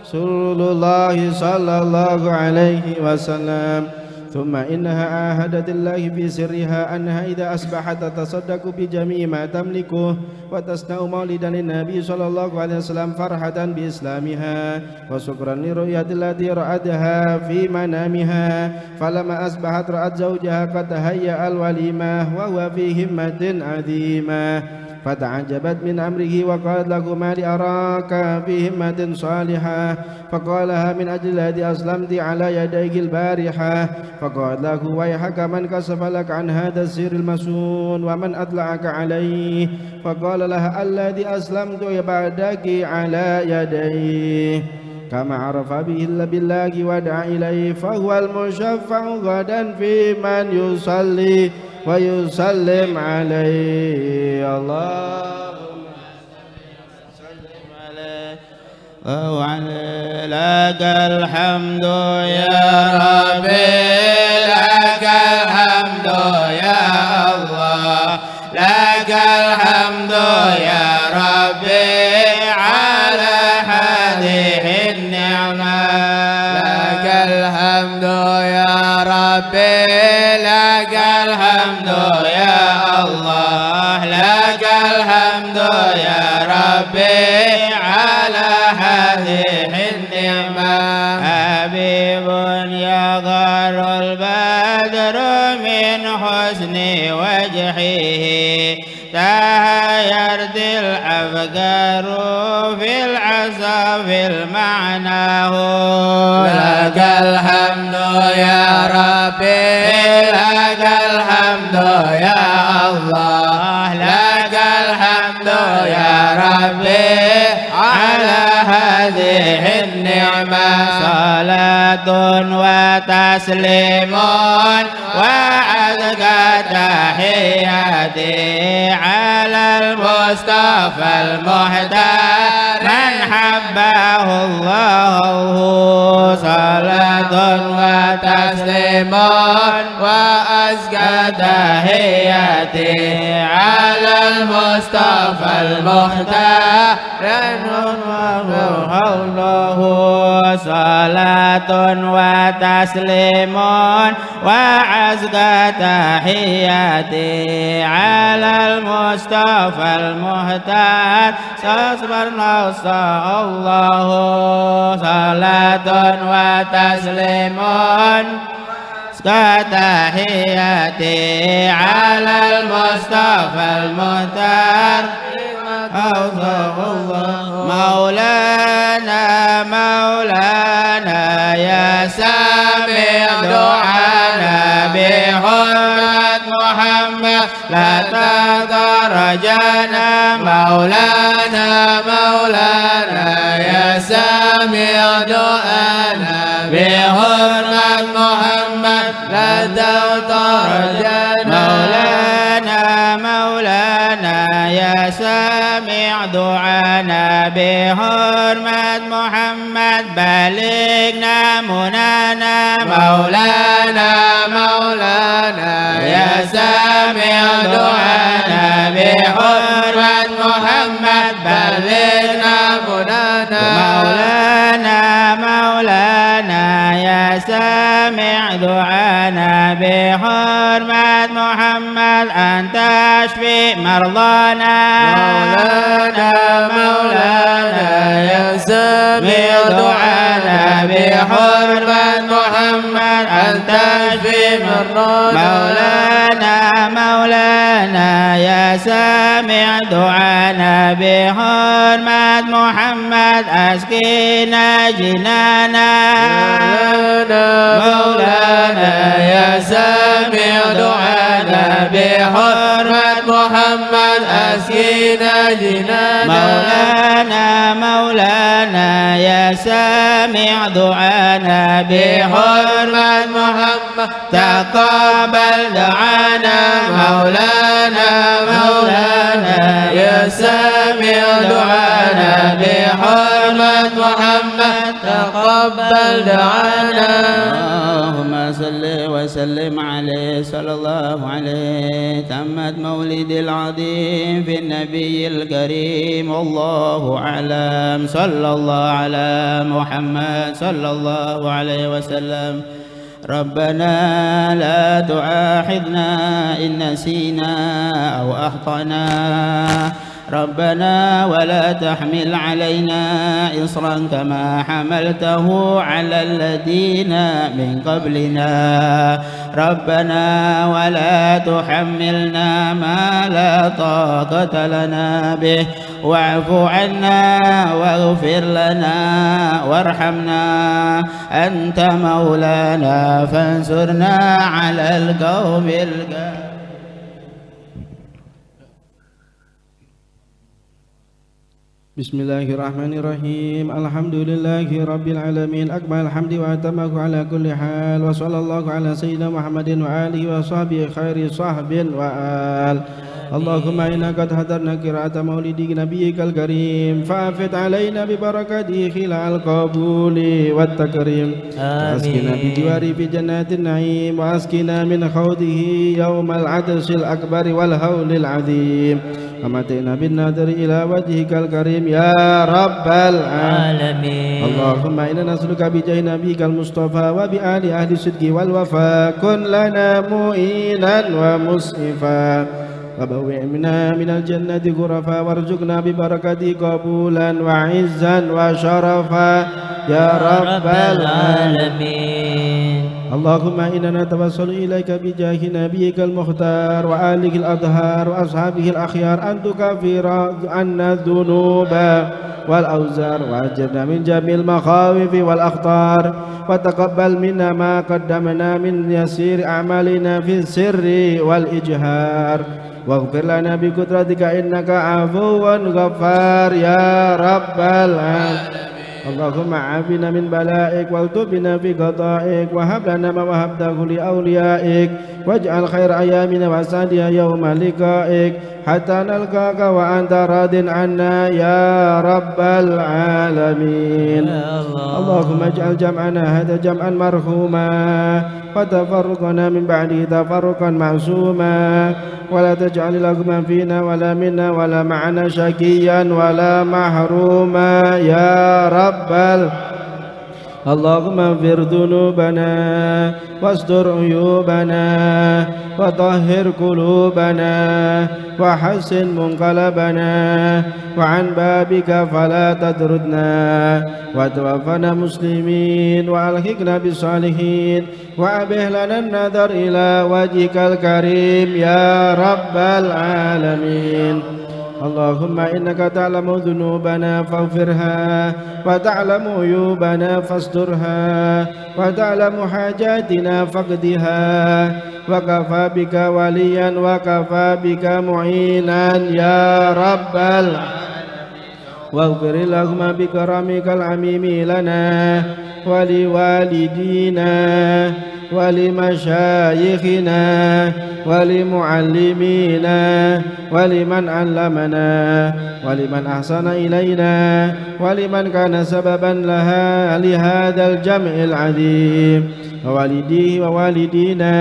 رسول الله صلى الله عليه وسلم. ثم إنها عاهدت الله في سرها أنها إذا أصبحت تتصدق بجميع ما تملكه وتصنع مولدا للنبي صلى الله عليه وسلم فرحة بإسلامها وشكرا لرؤية التي رأتها في منامها. فلما أصبحت رأت زوجها قد تهيأ الوليمة وهو في همة عظيمة فتعجبت من أمره وقالت له ما لي أراك في همة صالحة فقالها من أجل الذي أسلمت على يديك البارحة. فقال له ويحك من كشف لك عن هذا السر المسون ومن أطلعك عليه. فقال لها الذي أسلمت بعدك على يديه. كما عرف به بالله ودعا إليه فهو المشفع غدا في من يصلي ويسلم عليه. اللهم سلم عليه وعلى لك الحمد يا ربي، لك الحمد يا الله، لك الحمد يا ربي على هذه النعمة،
لك الحمد يا ربي، لك الحمد يا الله، لك الحمد يا ربي على هذه النعمة. حبيب يغار البدر من حسن وجهه، تهيرت الأفكار في العصا في المعنى. لك الحمد يا ربي، لك الحمد يا الله، لك الحمد يا ربي على هذه النعمة.
صلاة وتسليم وأزكى تحياتي على المصطفى المهتار من حبه الله. صلاة وتسليم
وأزكى تحياتي على المصطفى المختار
الله. صلاة وتسليم وأزكى تحياتي على المصطفى المهتار صبر نصر الله. صلاة وتسليم تحياتي على المصطفى المهتار مولانا مولانا يا سامع دعانا بحرمة محمد لا تدرجنا. مولانا مولانا يا سامع دعانا بحرمة محمد لا تدرجنا. مولانا مولانا يا سامع دعانا بحرمة محمد بلغنا منانا. مولانا مولانا يا سامع دعانا بحرمة محمد بلغنا منانا. مولانا مولانا يا سامع دعانا بحرمة محمد أن تشفي مرضانا. مولانا مولانا يا سامع دعانا بحرمة محمد أن تشفي مرضانا. مولانا مولانا يا سامع دعانا بحرمة محمد أسكنا جنانا. مولانا يا سامع دعانا بحرمة محمد أسكنا جنانا. مولانا مولانا يا سامع دعانا بحرمة محمد تقبل دعانا. مولانا مولانا يا سامع دعانا بحرمة محمد تقبل دعانا. اللهم صل وسلم عليه صلى الله عليه. تمت مولد العظيم في النبي الكريم والله أعلم. صلى الله على محمد صلى الله عليه وسلم. ربنا لا تؤاخذنا إن نسينا أو أخطأنا. ربنا ولا تحمل علينا إصرا كما حملته على الذين من قبلنا. ربنا ولا تحملنا ما لا طاقة لنا به واعف عنا واغفر لنا وارحمنا أنت مولانا فانصرنا على القوم الكافرين.
Bismillahirrahmanirrahim. Alhamdulillahi rabbil alamin. Akmal hamdi wa atamahu ala kulli hal. Wa sallallahu ala sayyidina Muhammadin wa alihi wa sahbihi khairi sahbin wa al. Allahumma inna qad hadarna qira'ata maulidi nabiyyikal karim fa'afid alaina bi barakatihi khilal qabuli wat takrim. Askina bi jiwari fi jannatin na'im wa askina min khawdihi yawmal adsil akbari wal hawlil azim. Amatina bin nadri ila wajhikal karim ya rabbal alamin. Allahumma inna nas'aluka bi jahi nabiyyikal mustafa wa bi ali ahli sidqi wal wafa kun lana mu'inan wa mus'ifa wa bawwi'na minal jannati ghurafa warzuqna bi barakati qabulan wa izzan wa syarafa ya rabbal alamin. Allahumma inna natawassalu ilaika bi jahi nabiyyikal mukhtar wa alihi al-adhar wa ashabihi al-akhyar an tukafira anna dhunuba wal awzar wa ajirna min jamil makhawifi wal akhtar wa taqabbal minna ma qaddamna min yasir a'malina fi sirri wal ijhar waghfir lana bi qudratika innaka afuwan ghaffar ya rabbal alamin. Allahumma afina min bala'ik wal tubina fi qada'ik wa hab lana ma wahabtahu li awliya'ik waj'al khair ayamina wa sadiya yawma liqa'ik hatta nalqaka wa anta radin anna ya rabbal alamin. Allahumma ij'al jam'ana hadha jam'an marhuma wa tafarruqana min ba'di tafarruqan ma'suma wa la taj'al laghman fina wala minna wala ma'ana syaqiyan wala mahruma ya rabbal. Allahumma ighfir dhunubana wastur uyubana wa tahhir qulubana wa hassin munqalabana wa an babika fala tadrudna wa tawaffana muslimin wa alhiqna bis salihin wa abih lana an-nadhar ila wajhikal karim ya rabbal alamin. Allahumma innaka ta'lamu dhunubana faghfirha wa ta'lamu uyubana fasturha wa ta'lamu hajatina faqdiha wa kafa bika waliyan wa kafa bika mu'inan ya rabbal waghfir lahumma bi karamikal amimi lana wa liwalidina wa limashayikhina wa limuallimina wa liman allamana wa liman ahsana ilayna wa liman kana sababan laha li hadzal jam'il azim wa walidihi wa walidina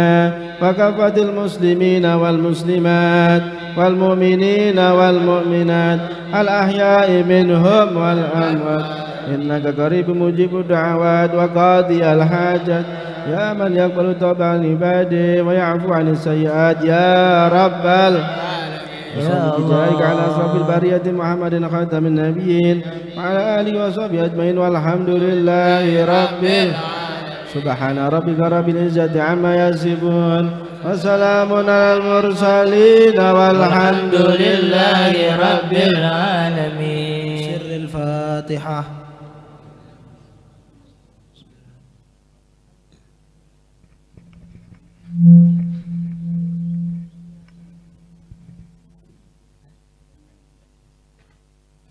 wa kafatil muslimina wal muslimat wal mu'minina wal mu'minat al ahya'i minhum wal amwat innaka qaribun mujibud da'awat wa qadiyal hajat ya man yaqbalu tawbal ibadi wa ya'fu 'anis sayyi'at ya rabbal alamin. Bijaika ala asrafil bariyati Muhammadin khatamin nabiyyin wa ala alihi wa sahbihi ajmain walhamdulillahi rabbil subhana rabbika rabbil izzati amma yasifun wa salamun alal mursalin walhamdulillahi rabbil alamin. Sirril Fatihah.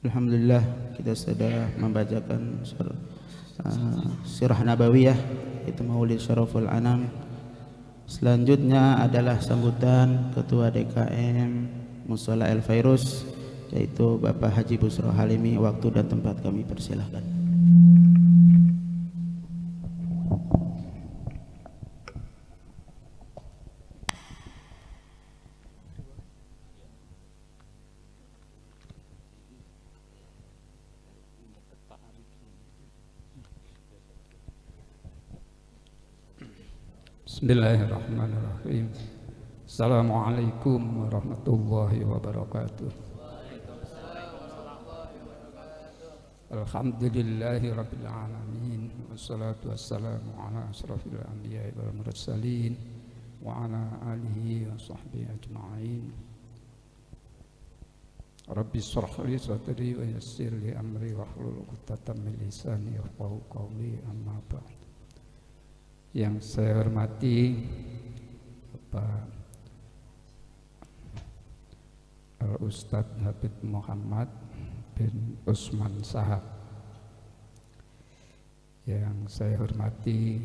Alhamdulillah kita sudah membacakan sirah nabawiyah itu Maulid Syaraful Anam. Selanjutnya adalah sambutan Ketua DKM Mushola El Fairuz yaitu Bapak Haji Busro Halimi. Waktu dan tempat kami persilahkan.
Bismillahirrahmanirrahim. Assalamualaikum warahmatullahi wabarakatuh. Alhamdulillahi rabbil alamin. Wassalatu wassalamu ala asrafil anbiya'i wal mursalin wa ala alihi wa sahbihi ajma'in. Rabbi shrah li sadri wa yassir li amri wahlul 'uqdatam min lisani yafqahu qawli, amma ba'd. Yang saya hormati Bapak Al-Ustadz Habib Muhammad bin Usman Sahab. Yang saya hormati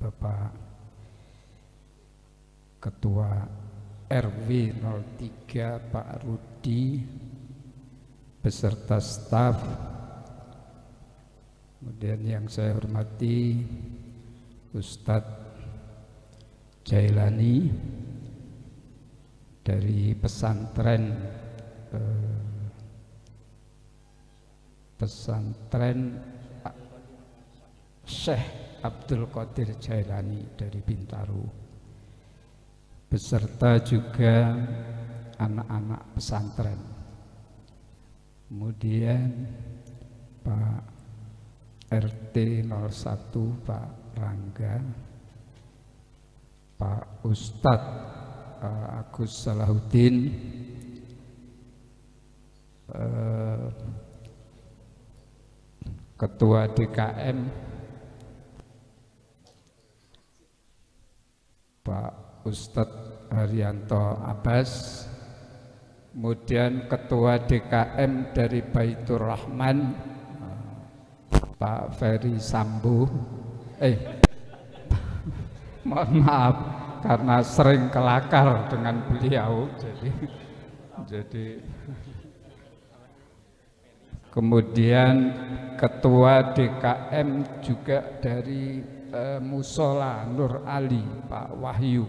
Bapak Ketua RW 03 Pak Rudi beserta staf. Kemudian yang saya hormati Ustadz Jailani dari pesantren Syekh Abdul Qadir Jailani dari Bintaro, beserta juga anak-anak pesantren. Kemudian Pak RT 01 Pak Rangga, Pak Ustadz Agus Salahuddin, Ketua DKM Pak Ustadz Haryanto Abbas, kemudian Ketua DKM dari Baitur Rahman Pak Ferry Sambo. Mohon maaf karena sering kelakar dengan beliau, jadi kemudian Ketua DKM juga dari Musola Nur Ali Pak Wahyu,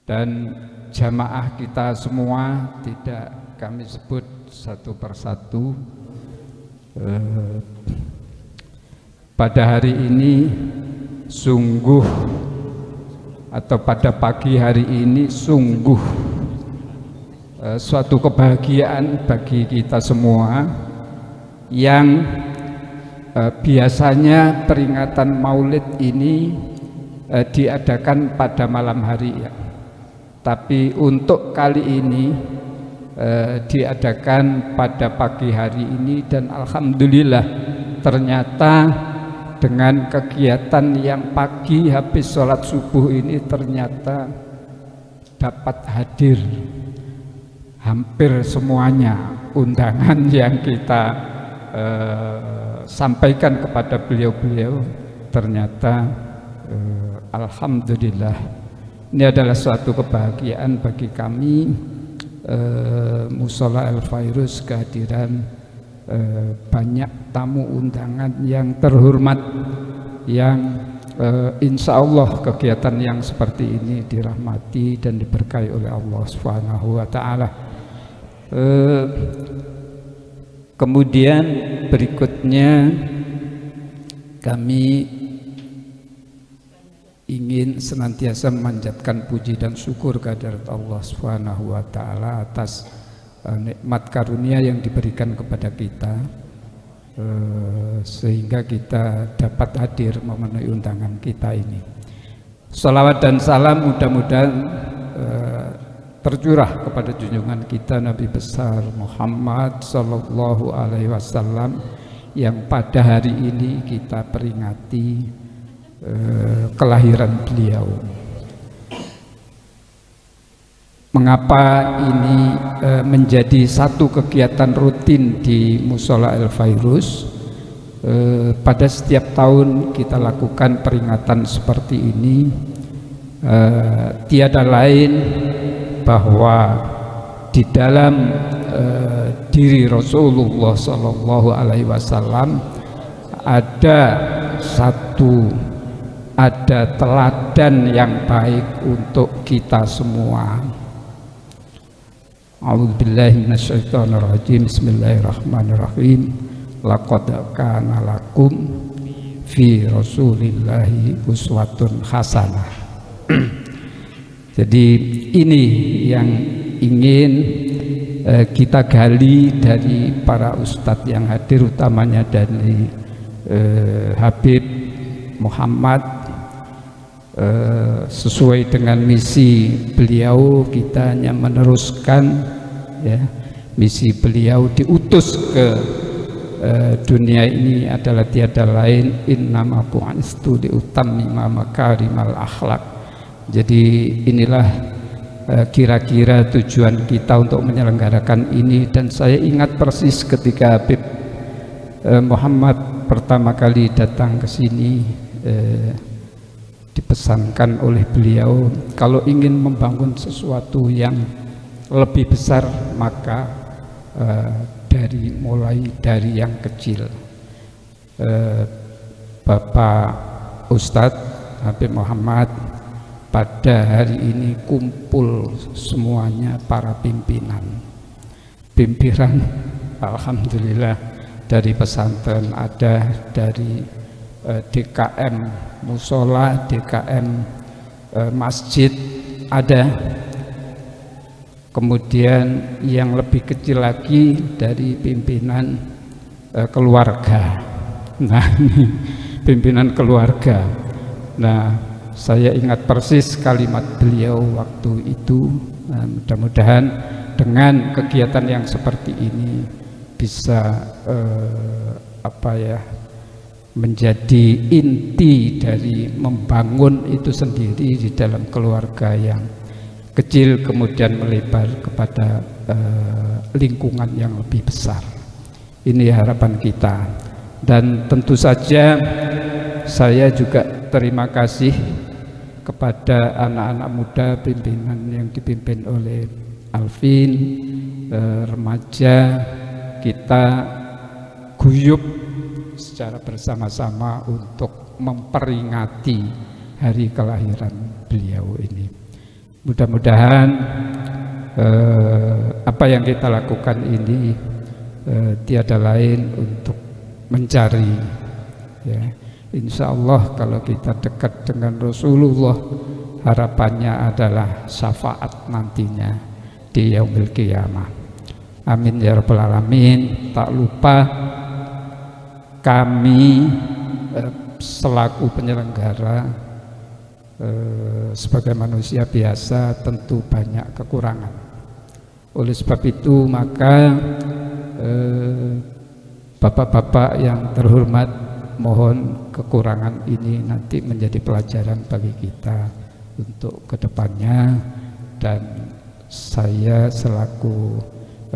dan jamaah kita semua tidak kami sebut satu persatu. Pada hari ini sungguh, atau pada pagi hari ini sungguh suatu kebahagiaan bagi kita semua yang biasanya peringatan Maulid ini diadakan pada malam hari ya. Tapi untuk kali ini diadakan pada pagi hari ini, dan alhamdulillah ternyata dengan kegiatan yang pagi habis sholat subuh ini ternyata dapat hadir hampir semuanya undangan yang kita sampaikan kepada beliau-beliau. Ternyata alhamdulillah ini adalah suatu kebahagiaan bagi kami Musola El Fairuz kehadiran banyak tamu undangan yang terhormat, yang insya Allah kegiatan yang seperti ini dirahmati dan diberkahi oleh Allah Subhanahu wa Ta'ala. Kemudian berikutnya kami ingin senantiasa memanjatkan puji dan syukur kehadirat Allah Subhanahu wa Ta'ala atas nikmat karunia yang diberikan kepada kita, sehingga kita dapat hadir memenuhi undangan kita ini. Salawat dan salam mudah-mudahan tercurah kepada junjungan kita Nabi besar Muhammad Sallallahu Alaihi Wasallam yang pada hari ini kita peringati kelahiran beliau. Mengapa ini menjadi satu kegiatan rutin di Musola El Fairuz? Pada setiap tahun kita lakukan peringatan seperti ini, tiada lain bahwa di dalam diri Rasulullah Sallallahu Alaihi Wasallam ada teladan yang baik untuk kita semua. A'udzubillahi minasyaitonirrajim. Bismillahirrahmanirrahim. Laqad kana lakum fi Rasulillahi uswatun hasanah. Jadi ini yang ingin kita gali dari para ustadz yang hadir, utamanya dari Habib Muhammad. Sesuai dengan misi beliau, kita hanya meneruskan ya, misi beliau diutus ke dunia ini adalah tiada lain, innama bu'istu liutammima makarimal akhlak. Jadi inilah kira-kira tujuan kita untuk menyelenggarakan ini. Dan saya ingat persis ketika Habib Muhammad pertama kali datang ke sini, dipesankan oleh beliau kalau ingin membangun sesuatu yang lebih besar maka mulai dari yang kecil. Bapak Ustadz Habib Muhammad pada hari ini kumpul semuanya para pimpinan alhamdulillah, dari pesantren ada, dari DKM musola, DKM masjid ada, kemudian yang lebih kecil lagi dari pimpinan keluarga. Nah, ini pimpinan keluarga. Nah, saya ingat persis kalimat beliau waktu itu. Nah, mudah-mudahan dengan kegiatan yang seperti ini bisa menjadi inti dari membangun itu sendiri di dalam keluarga yang kecil, kemudian melebar kepada lingkungan yang lebih besar. Ini harapan kita. Dan tentu saja saya juga terima kasih kepada anak-anak muda pimpinan yang dipimpin oleh Alvin, remaja, kita guyup secara bersama-sama untuk memperingati hari kelahiran beliau ini. Mudah-mudahan apa yang kita lakukan ini tiada lain untuk mencari, ya, insya Allah kalau kita dekat dengan Rasulullah, harapannya adalah syafaat nantinya di yaumil qiyamah. Amin ya rabbal alamin. Tak lupa kami selaku penyelenggara sebagai manusia biasa tentu banyak kekurangan. Oleh sebab itu maka bapak-bapak yang terhormat, mohon kekurangan ini nanti menjadi pelajaran bagi kita untuk kedepannya. Dan saya selaku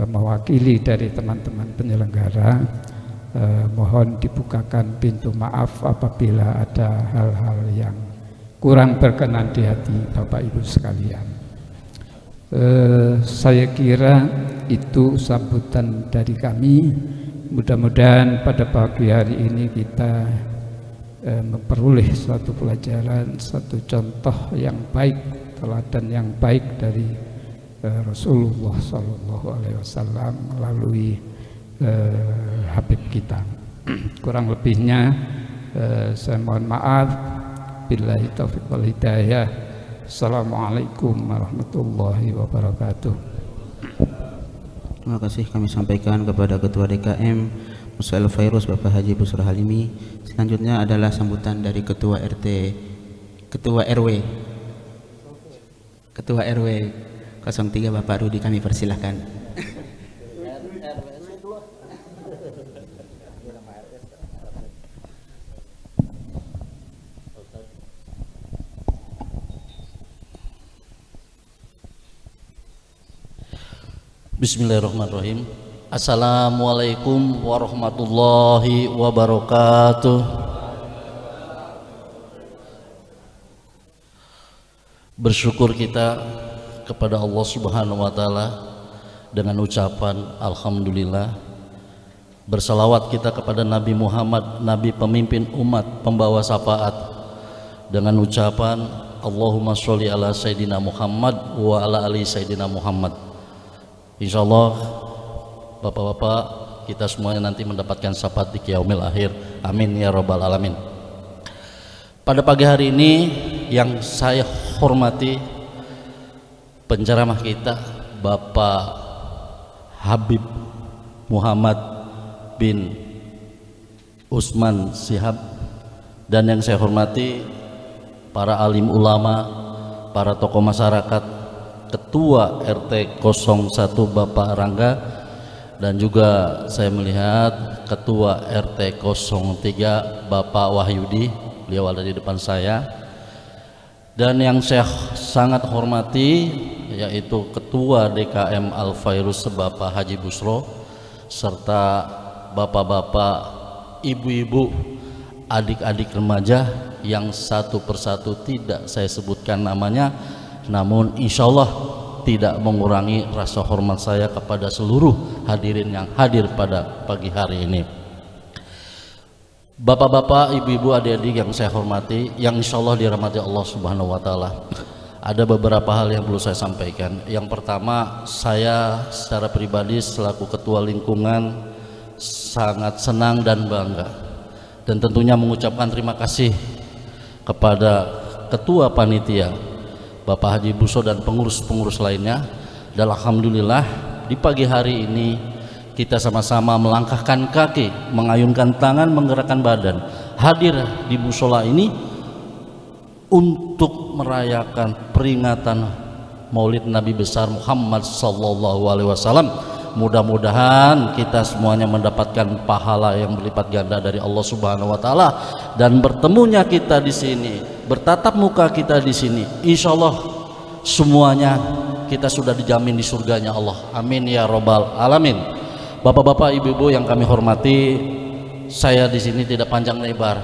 mewakili dari teman-teman penyelenggara, mohon dibukakan pintu maaf apabila ada hal-hal yang kurang berkenan di hati Bapak Ibu sekalian. Saya kira itu sambutan dari kami. Mudah-mudahan pada pagi hari ini kita memperoleh suatu pelajaran, satu contoh yang baik, teladan yang baik dari Rasulullah SAW melalui Habib kita. Kurang lebihnya saya mohon maaf. Billahi taufiq wal hidayah. Assalamualaikum warahmatullahi wabarakatuh.
Terima kasih kami sampaikan kepada Ketua DKM Musa Al-Fairuz Bapak Haji Busra Halimi. Selanjutnya adalah sambutan dari Ketua RW 03 Bapak Rudi, kami persilahkan.
Bismillahirrahmanirrahim. Assalamualaikum warahmatullahi wabarakatuh. Bersyukur kita kepada Allah Subhanahu wa taala dengan ucapan alhamdulillah. Bersalawat kita kepada Nabi Muhammad, nabi pemimpin umat, pembawa syafaat, dengan ucapan Allahumma sholli ala sayyidina Muhammad wa ala ali sayyidina Muhammad. Insyaallah bapak-bapak kita semuanya nanti mendapatkan syafaat di yaumil akhir. Amin ya rabbal alamin. Pada pagi hari ini yang saya hormati penceramah kita Bapak Habib Muhammad bin Usman Shihab, dan yang saya hormati para alim ulama, para tokoh masyarakat, Ketua RT 01 Bapak Rangga, dan juga saya melihat Ketua RT 03 Bapak Wahyudi, beliau ada di depan saya. Dan yang saya sangat hormati yaitu Ketua DKM Al-Fairuz Bapak Haji Busro, serta bapak-bapak, ibu-ibu, adik-adik remaja yang satu persatu tidak saya sebutkan namanya, namun insya Allah tidak mengurangi rasa hormat saya kepada seluruh hadirin yang hadir pada pagi hari ini. Bapak-bapak, ibu-ibu, adik-adik yang saya hormati, yang insya Allah dirahmati Allah Subhanahu wa Ta'ala, ada beberapa hal yang perlu saya sampaikan. Yang pertama, saya secara pribadi selaku ketua lingkungan sangat senang dan bangga, dan tentunya mengucapkan terima kasih kepada ketua panitia Bapak Haji Busro dan pengurus-pengurus lainnya. Dan alhamdulillah di pagi hari ini kita sama-sama melangkahkan kaki, mengayunkan tangan, menggerakkan badan, hadir di musola ini untuk merayakan peringatan Maulid Nabi besar Muhammad sallallahu alaihi wasallam. Mudah-mudahan kita semuanya mendapatkan pahala yang berlipat ganda dari Allah Subhanahu wa Ta'ala, dan bertemunya kita di sini, bertatap muka kita di sini, insya Allah semuanya kita sudah dijamin di surganya Allah. Amin ya robbal alamin. Bapak-bapak, ibu-ibu yang kami hormati, saya di sini tidak panjang lebar.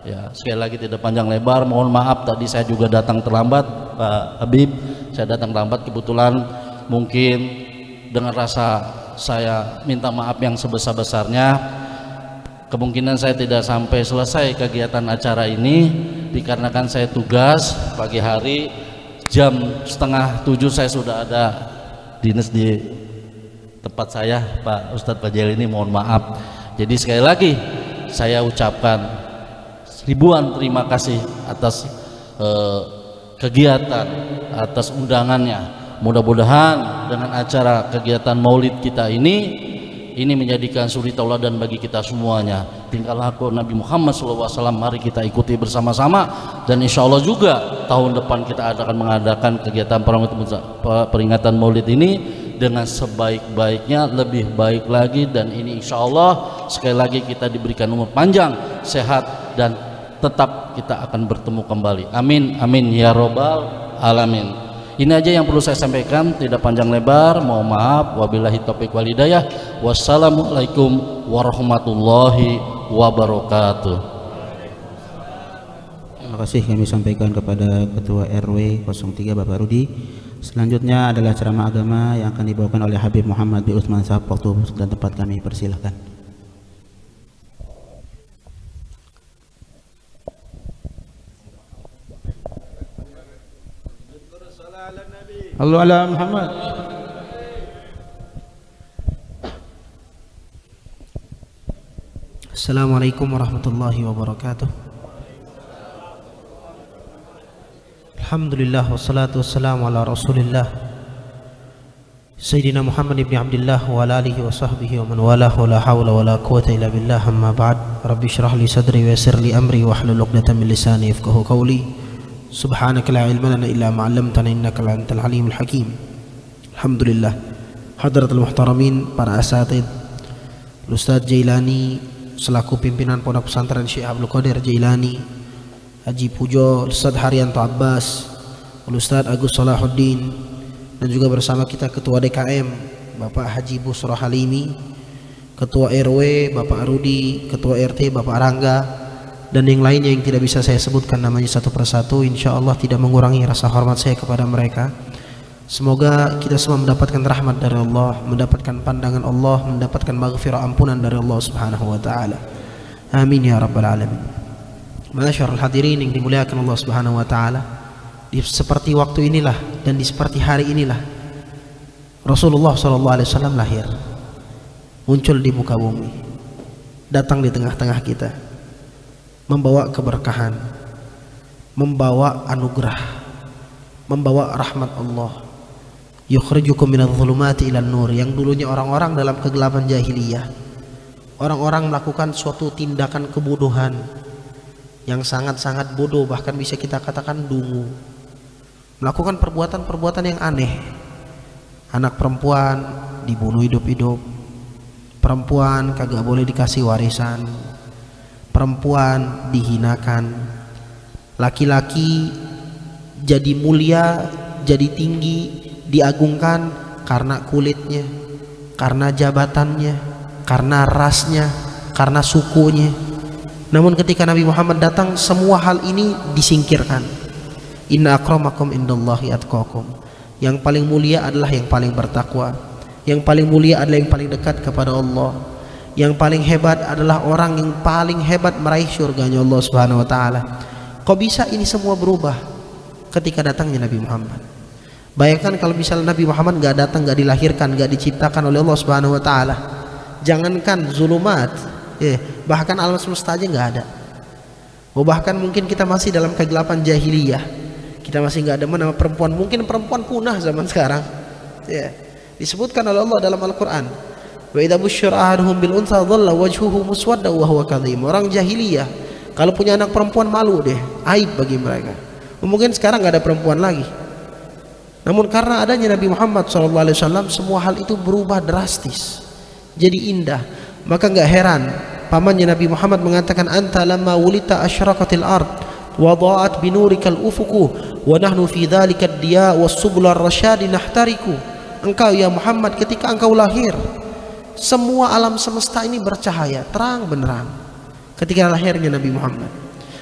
Ya, sekali lagi tidak panjang lebar. Mohon maaf tadi saya juga datang terlambat, Pak Habib. Saya datang terlambat kebetulan, mungkin dengan rasa saya minta maaf yang sebesar-besarnya. Kemungkinan saya tidak sampai selesai kegiatan acara ini dikarenakan saya tugas pagi hari. Jam 6:30 saya sudah ada dinas di tempat saya, Pak Ustadz Pak Jail ini, mohon maaf. Jadi sekali lagi saya ucapkan ribuan terima kasih atas kegiatan, atas undangannya. Mudah-mudahan dengan acara kegiatan maulid kita ini menjadikan suri tauladan bagi kita semuanya. Tingkah laku Nabi Muhammad SAW mari kita ikuti bersama-sama, dan insya Allah juga tahun depan kita akan mengadakan kegiatan peringatan maulid ini dengan sebaik-baiknya, lebih baik lagi. Dan ini insya Allah sekali lagi kita diberikan umur panjang, sehat, dan tetap kita akan bertemu kembali. Amin, amin ya robbal alamin. Ini aja yang perlu saya sampaikan, tidak panjang lebar. Mohon maaf, wabillahi taufiq wal hidayah. Wassalamualaikum warahmatullahi wabarakatuh.
Terima kasih kami sampaikan kepada Ketua RW 03 Bapak Rudi. Selanjutnya adalah ceramah agama yang akan dibawakan oleh Habib Muhammad bin Utsman Sahab. Waktu dan tempat kami persilahkan.
Sallu ala Muhammad.
Assalamualaikum warahmatullahi wabarakatuh. Alhamdulillah wassalatu wassalamu ala Rasulillah Sayyidina Muhammad ibn Abdullah wa ala alihi wa sahbihi wa man walah, wa la hawla wa la quwwata illa billah. Amma ba'd. Rabbi shrah li sadri wa yassir li amri wa hlul 'uqdatam min lisani yafqahu qawli. Subhanaka la ilma lana illa ma 'allamtana innaka antal alimul hakim. Alhamdulillah. Hadratul muhtaramin, para asatid, Ustadz Jailani selaku pimpinan Pondok Pesantren Syekh Abdul Qadir Jailani, Haji Pujo, Ustadz Haryanto Abbas, Ustadz Agus Salahuddin, dan juga bersama kita Ketua DKM Bapak Haji Busro Halimi, Ketua RW Bapak Rudi, Ketua RT Bapak Rangga, dan yang lainnya yang tidak bisa saya sebutkan namanya satu persatu. Insya Allah tidak mengurangi rasa hormat saya kepada mereka. Semoga kita semua mendapatkan rahmat dari Allah, mendapatkan pandangan Allah, mendapatkan maghfirah, ampunan dari Allah Subhanahu wa Ta'ala. Amin ya rabbal alamin. Masyarul hadirin yang dimuliakan Allah Subhanahu wa Ta'ala, di seperti waktu inilah dan di seperti hari inilah Rasulullah SAW lahir, muncul di muka bumi, datang di tengah-tengah kita, membawa keberkahan, membawa anugerah, membawa rahmat Allah. Yukhrijukum minadh dhulumati ilan nur. Yang dulunya orang-orang dalam kegelapan jahiliyah, orang-orang melakukan suatu tindakan kebodohan yang sangat-sangat bodoh, bahkan bisa kita katakan dungu, melakukan perbuatan-perbuatan yang aneh. Anak perempuan dibunuh hidup-hidup, perempuan kagak boleh dikasih warisan, perempuan dihinakan, laki-laki jadi mulia, jadi tinggi, diagungkan karena kulitnya, karena jabatannya, karena rasnya, karena sukunya. Namun ketika Nabi Muhammad datang, semua hal ini disingkirkan. Inna akramakum indallahi atqakum. Yang paling mulia adalah yang paling bertakwa. Yang paling mulia adalah yang paling dekat kepada Allah. Yang paling hebat adalah orang yang paling hebat meraih surganya Allah Subhanahu wa taala. Kok bisa ini semua berubah ketika datangnya Nabi Muhammad? Bayangkan kalau misalnya Nabi Muhammad nggak datang, nggak dilahirkan, nggak diciptakan oleh Allah Subhanahu wa taala. Jangankan zulumat, bahkan alam semesta aja nggak ada. Bahkan mungkin kita masih dalam kegelapan jahiliyah. Kita masih nggak demen sama perempuan. Mungkin perempuan punah zaman sekarang. Disebutkan oleh Allah dalam Al-Quran. Wa idza busyira ahaduhum bil untha dhalla wajhuhu muswadda wa huwa kadhim. Orang jahiliyah kalau punya anak perempuan malu deh, aib bagi mereka. Mungkin sekarang nggak ada perempuan lagi. Namun karena adanya Nabi Muhammad SAW, semua hal itu berubah drastis, jadi indah. Maka nggak heran pamannya Nabi Muhammad mengatakan, anta lamma wulita asyraqatil ard wa dha'at binurikal ufuku wa nahnu fi dzalika ad-diya was-subul ar-rasyad nahtariku. Engkau ya Muhammad, ketika engkau lahir, semua alam semesta ini bercahaya terang benderang. Ketika lahirnya Nabi Muhammad,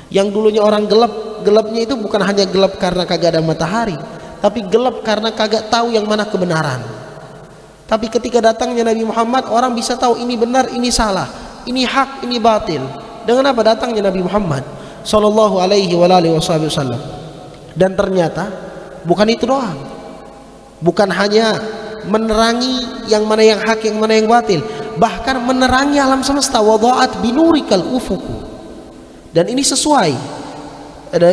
yang dulunya orang gelap, gelapnya itu bukan hanya gelap karena kagak ada matahari, tapi gelap karena kagak tahu yang mana kebenaran. Tapi ketika datangnya Nabi Muhammad, orang bisa tahu ini benar, ini salah, ini hak, ini batil. Dengan apa datangnya Nabi Muhammad sallallahu alaihi wasallam? Dan ternyata bukan itu doang, bukan hanya menerangi yang mana yang hak, yang mana yang batil, bahkan menerangi alam semesta. Wada'at binurikal ufuku. Dan ini sesuai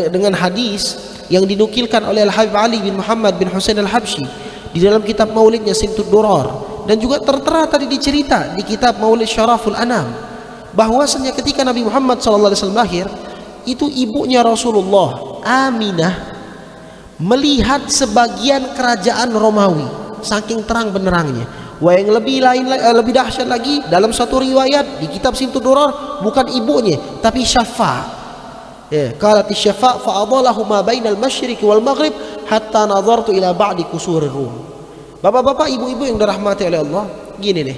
dengan hadis yang dinukilkan oleh Al-Habib Ali bin Muhammad bin Husain Al-Habsyi di dalam kitab maulidnya Simtud Durar, dan juga tertera tadi dicerita di kitab Maulid Syaraful Anam, bahwasanya ketika Nabi Muhammad SAW lahir, itu ibunya Rasulullah, Aminah, melihat sebagian kerajaan Romawi saking terang benerangnya. Wah, yang lebih dahsyat lagi, dalam satu riwayat di kitab Simtud Durar, bukan ibunya tapi Syafa'. Qalat Syafa' fa adalahu ma bainal masyriq wal maghrib hatta nazartu ila ba'di kusurir Rum. Bapak-bapak, ibu-ibu yang dirahmati oleh Allah, gini nih,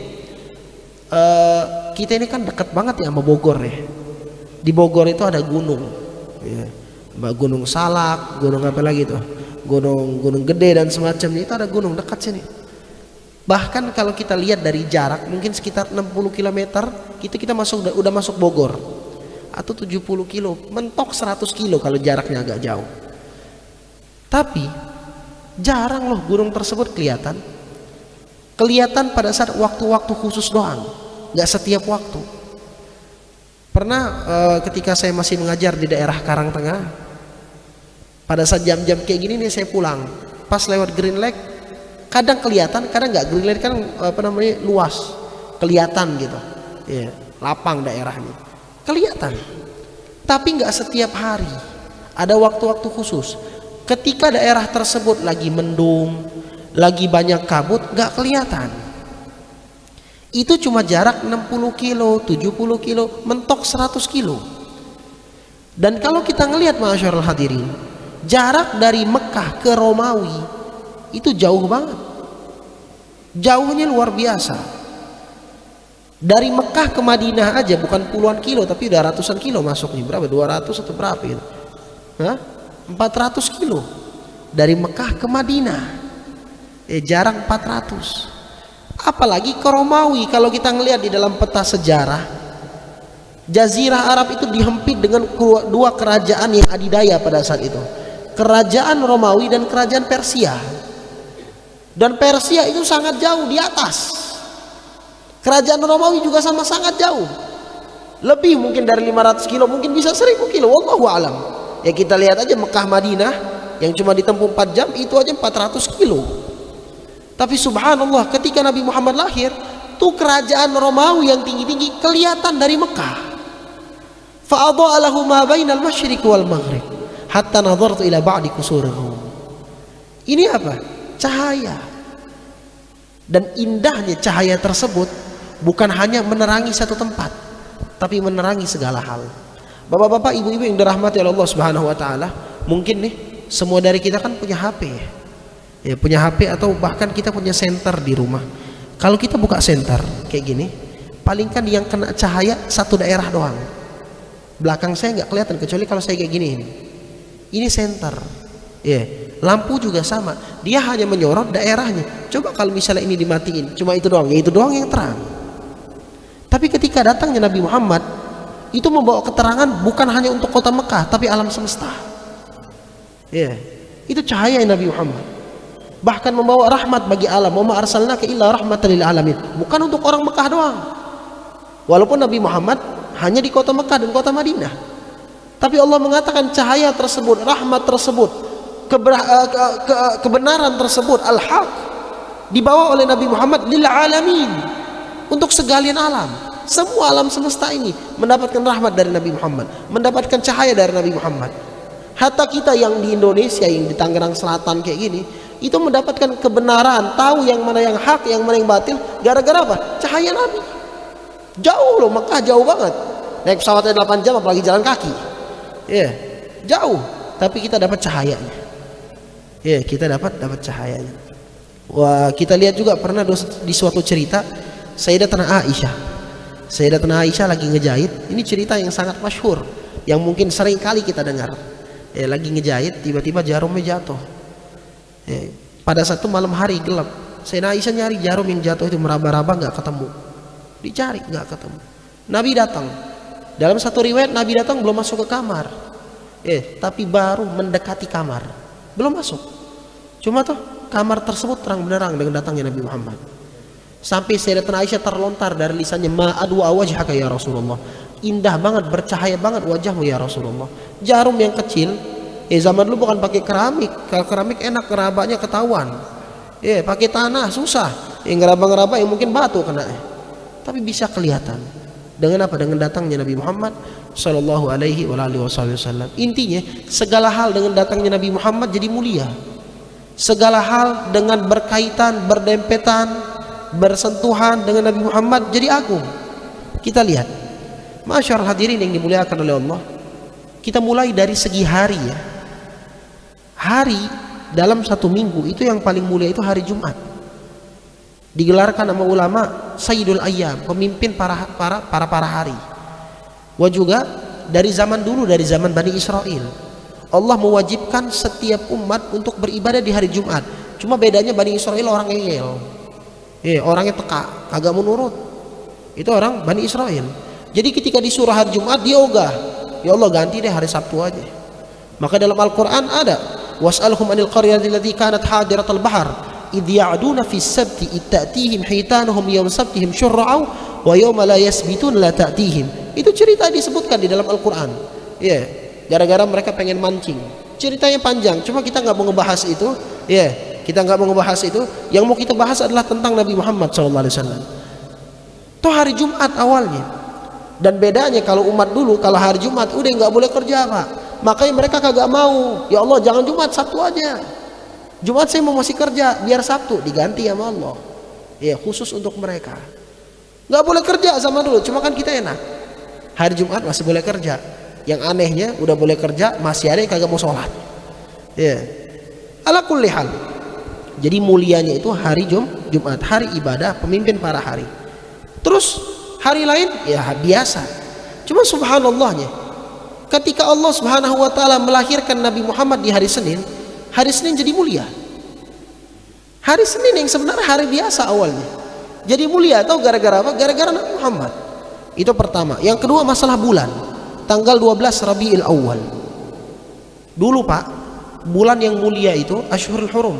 kita ini kan dekat banget ya sama Bogor ya. Di Bogor itu ada gunung, Gunung Salak, gunung apa lagi tuh, gunung Gede dan semacamnya, itu ada gunung dekat sini. Bahkan kalau kita lihat dari jarak mungkin sekitar 60 km, kita udah masuk Bogor. Atau 70 kilo, mentok 100 kilo kalau jaraknya agak jauh. Tapi jarang loh gunung tersebut kelihatan. Kelihatan pada saat waktu-waktu khusus doang, nggak setiap waktu. Pernah ketika saya masih mengajar di daerah Karangtengah, pada saat jam-jam kayak gini nih saya pulang, pas lewat Green Lake, kadang kelihatan, kadang nggak. Green Lake kan luas, kelihatan gitu, lapang daerahnya, kelihatan. Tapi nggak setiap hari, ada waktu-waktu khusus. Ketika daerah tersebut lagi mendung, lagi banyak kabut, nggak kelihatan. Itu cuma jarak 60 kilo, 70 kilo, mentok 100 kilo. Dan kalau kita ngelihat ma'asyiral hadirin, jarak dari Mekah ke Romawi itu jauh banget, jauhnya luar biasa. Dari Mekah ke Madinah aja bukan puluhan kilo, tapi udah ratusan kilo masuknya. Berapa? 200 atau berapa itu? 400 kilo dari Mekah ke Madinah, jarak 400. Apalagi ke Romawi. Kalau kita ngelihat di dalam peta sejarah, Jazirah Arab itu dihempit dengan dua kerajaan yang adidaya pada saat itu, kerajaan Romawi dan kerajaan Persia. Dan Persia itu sangat jauh di atas, kerajaan Romawi juga sama sangat jauh, lebih mungkin dari 500 kilo, mungkin bisa 1000 kilo, wallahu alam. Ya kita lihat aja Mekah Madinah yang cuma ditempuh 4 jam itu aja 400 kilo. Tapi subhanallah, ketika Nabi Muhammad lahir, tuh kerajaan Romawi yang tinggi-tinggi kelihatan dari Mekah. Fa'adha'a lahu ma bainal masyriq wal maghrib hatta nazartu ila ba'di kusurir Rum. Ini apa? Cahaya. Dan indahnya cahaya tersebut bukan hanya menerangi satu tempat, tapi menerangi segala hal. Bapak-bapak, ibu-ibu yang dirahmati oleh Allah Subhanahu wa taala, mungkin nih semua dari kita kan punya HP ya. Ya, punya HP atau bahkan kita punya senter di rumah. Kalau kita buka senter kayak gini, paling kan yang kena cahaya satu daerah doang. Belakang saya nggak kelihatan kecuali kalau saya kayak gini. Ini senter. Ya, lampu juga sama. Dia hanya menyorot daerahnya. Coba kalau misalnya ini dimatiin, cuma itu doang, ya itu doang yang terang. Tapi ketika datangnya Nabi Muhammad, itu membawa keterangan bukan hanya untuk kota Mekah, tapi alam semesta. Ya, itu cahaya Nabi Muhammad. Bahkan membawa rahmat bagi alam. Wa ma arsalnaka illa rahmatan lil alamin. Bukan untuk orang Mekah doang. Walaupun Nabi Muhammad hanya di kota Mekah dan kota Madinah, tapi Allah mengatakan cahaya tersebut, rahmat tersebut, kebenaran tersebut, al-haq, dibawa oleh Nabi Muhammad lil alamin, untuk segalian alam. Semua alam semesta ini mendapatkan rahmat dari Nabi Muhammad, mendapatkan cahaya dari Nabi Muhammad. Hatta kita yang di Indonesia, yang di Tangerang Selatan kayak gini, itu mendapatkan kebenaran, tahu yang mana yang hak, yang mana yang batil, gara-gara apa? Cahaya Nabi. Jauh loh, Mekah jauh banget, naik pesawatnya 8 jam apalagi jalan kaki. Ya, jauh, tapi kita dapat cahayanya. Ya, kita dapat cahayanya. Wah, kita lihat juga pernah di suatu cerita Sayyidatuna Aisyah lagi ngejahit. Ini cerita yang sangat masyhur, yang mungkin sering kali kita dengar. Ya, lagi ngejahit, tiba-tiba jarumnya jatuh. Ya, pada satu malam hari gelap, Sayyidatuna Aisyah nyari jarum yang jatuh itu, meraba-raba nggak ketemu, dicari nggak ketemu. Nabi datang. Dalam satu riwayat Nabi datang belum masuk ke kamar, tapi baru mendekati kamar, belum masuk. Cuma tuh kamar tersebut terang benderang dengan datangnya Nabi Muhammad. Sampai Sayyidatuna Aisyah terlontar dari lisannya, ma adwa wajhaka ya Rasulullah. Indah banget, bercahaya banget wajahmu ya Rasulullah. Jarum yang kecil, zaman dulu bukan pakai keramik. Kalau keramik enak, ngerabanya ketahuan. Pakai tanah susah. Ngeraba-ngeraba yang mungkin batu kena. Tapi bisa kelihatan. Dengan apa? Dengan datangnya Nabi Muhammad sallallahu alaihi wasallam. Intinya segala hal dengan datangnya Nabi Muhammad jadi mulia. Segala hal dengan berkaitan, berdempetan, bersentuhan dengan Nabi Muhammad jadi agung. Kita lihat, masyaallah hadirin yang dimuliakan oleh Allah. Kita mulai dari segi hari ya. Hari dalam satu minggu itu yang paling mulia itu hari Jumat. Digelarkan sama ulama Sayyidul Ayyam, pemimpin para hari. Wah, juga dari zaman dulu, dari zaman Bani Israel, Allah mewajibkan setiap umat untuk beribadah di hari Jumat. Cuma bedanya Bani Israel orang ngeyel, orangnya teka, kagak mau nurut. Itu orang Bani Israel. Jadi ketika disuruh hari Jumat dia ogah, ya Allah ganti deh hari Sabtu aja. Maka dalam Al-Quran ada, was'alhum anil qaryati allati kanat hadiratal bahar idh ya'duna fis sabti itta'tihim hitanuhum yawm sabtihim syurra'u wa yawma la yasbitun la ta'tihim. Itu cerita disebutkan di dalam Al-Quran. Gara-gara mereka pengen mancing. Ceritanya panjang, cuma kita nggak mau ngebahas itu. Kita nggak mau ngebahas itu. Yang mau kita bahas adalah tentang Nabi Muhammad SAW. Itu hari Jumat awalnya. Dan bedanya kalau umat dulu, kalau hari Jumat udah nggak boleh kerja Pak. Makanya mereka kagak mau. Ya Allah jangan Jumat, Sabtu aja. Jumat saya mau masih kerja, biar Sabtu diganti sama Allah. Khusus untuk mereka. Nggak boleh kerja sama dulu, cuma kan kita enak. Hari Jumat masih boleh kerja. Yang anehnya udah boleh kerja, masih ada yang kagak mau sholat. Ala kulli hal. Jadi mulianya itu hari Jumat, hari ibadah, pemimpin para hari. Terus hari lain ya biasa. Cuma subhanallahnya, ketika Allah Subhanahu wa taala melahirkan Nabi Muhammad di hari Senin jadi mulia. Hari Senin yang sebenarnya hari biasa awalnya jadi mulia. Atau gara-gara apa? Gara-gara Nabi Muhammad. Itu pertama. Yang kedua masalah bulan. Tanggal 12 Rabiul Awal. Dulu Pak, bulan yang mulia itu Ashhurul Hurum.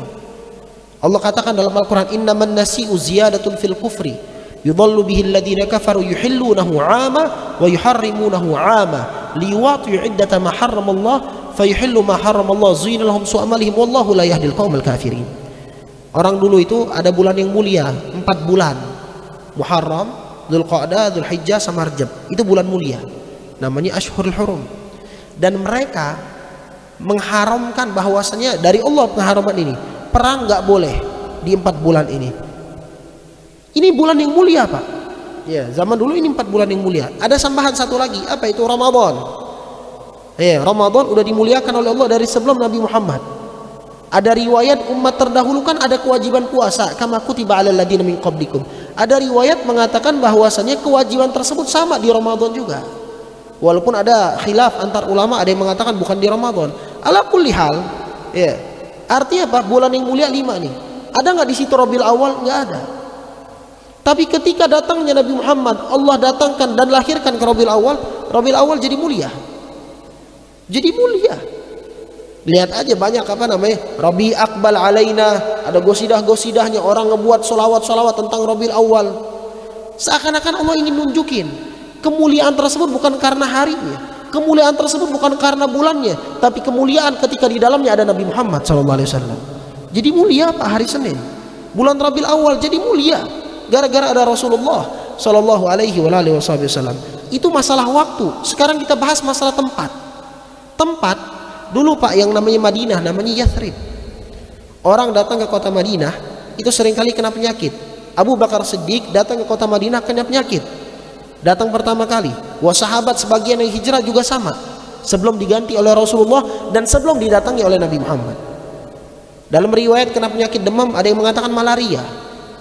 Allah katakan dalam Al-Quran, innaman nasi'u ziyadatun fil kufri yudhallu bihi alladhina kafaru yuhillunahu 'ama wa yuharrimunahu 'ama liwati'u 'iddata ma harramallah fayuhillu ma haramallahu zuyina lahum su'amalihim wallahu la yahdil qaumal kafirin. Orang dulu itu ada bulan yang mulia, 4 bulan. Muharram, Dzulqa'dah, Dzulhijjah sama Rajab. Itu bulan mulia. Namanya Ashhurul Hurum. Dan mereka mengharamkan bahwasanya dari Allah pengharaman ini, perang nggak boleh di 4 bulan ini. Ini bulan yang mulia Pak. Zaman dulu ini 4 bulan yang mulia. Ada tambahan satu lagi, apa itu? Ramadan. Ramadan udah dimuliakan oleh Allah dari sebelum Nabi Muhammad. Ada riwayat umat terdahulu kan ada kewajiban puasa, kama kutiba 'alal ladzina min qablikum. Ada riwayat mengatakan bahwasanya kewajiban tersebut sama di Ramadan juga. Walaupun ada khilaf antar ulama, ada yang mengatakan bukan di Ramadan. Ala kulli hal, ya. Artinya apa? Bulan yang mulia 5 nih. Ada nggak di situ Rabiul Awal? Nggak ada. Tapi ketika datangnya Nabi Muhammad, Allah datangkan dan lahirkan ke Rabiul Awal jadi mulia. Jadi mulia. Lihat aja banyak apa namanya, Rabi Akbal Alaina, ada gosidah-gosidahnya, orang ngebuat solawat-solawat tentang Rabiul Awal. Seakan-akan Allah ingin nunjukin kemuliaan tersebut bukan karena harinya, kemuliaan tersebut bukan karena bulannya, tapi kemuliaan ketika di dalamnya ada Nabi Muhammad SAW. Jadi mulia Pak hari Senin, bulan Rabiul Awal jadi mulia gara-gara ada Rasulullah SAW. Itu masalah waktu. Sekarang kita bahas masalah tempat. Tempat dulu Pak yang namanya Madinah, namanya Yathrib. Orang datang ke kota Madinah itu seringkali kena penyakit. Abu Bakar Siddiq datang ke kota Madinah kena penyakit. Datang pertama kali. Sahabat sebagian yang hijrah juga sama. Sebelum diganti oleh Rasulullah dan sebelum didatangi oleh Nabi Muhammad. Dalam riwayat kena penyakit demam, ada yang mengatakan malaria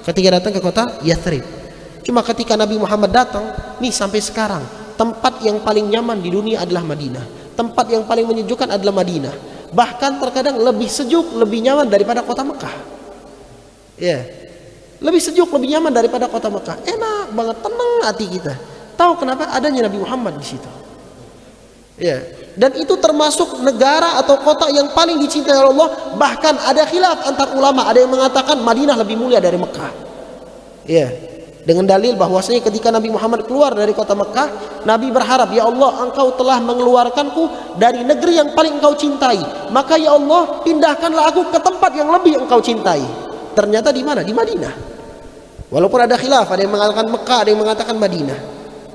ketika datang ke kota Yathrib. Cuma ketika Nabi Muhammad datang, nih sampai sekarang tempat yang paling nyaman di dunia adalah Madinah. Tempat yang paling menyejukkan adalah Madinah. Bahkan terkadang lebih sejuk, lebih nyaman daripada kota Mekah. Ya, lebih sejuk, lebih nyaman daripada kota Mekah. Enak banget, tenang hati kita. Tahu kenapa? Adanya Nabi Muhammad di situ. Ya, dan itu termasuk negara atau kota yang paling dicintai oleh Allah. Bahkan ada khilaf antar ulama. Ada yang mengatakan Madinah lebih mulia dari Mekah. Ya. Dengan dalil bahwasanya ketika Nabi Muhammad keluar dari kota Mekah, Nabi berharap, ya Allah, engkau telah mengeluarkanku dari negeri yang paling engkau cintai, maka ya Allah pindahkanlah aku ke tempat yang lebih engkau cintai. Ternyata di mana? Di Madinah. Walaupun ada khilaf, ada yang mengatakan Mekah, ada yang mengatakan Madinah,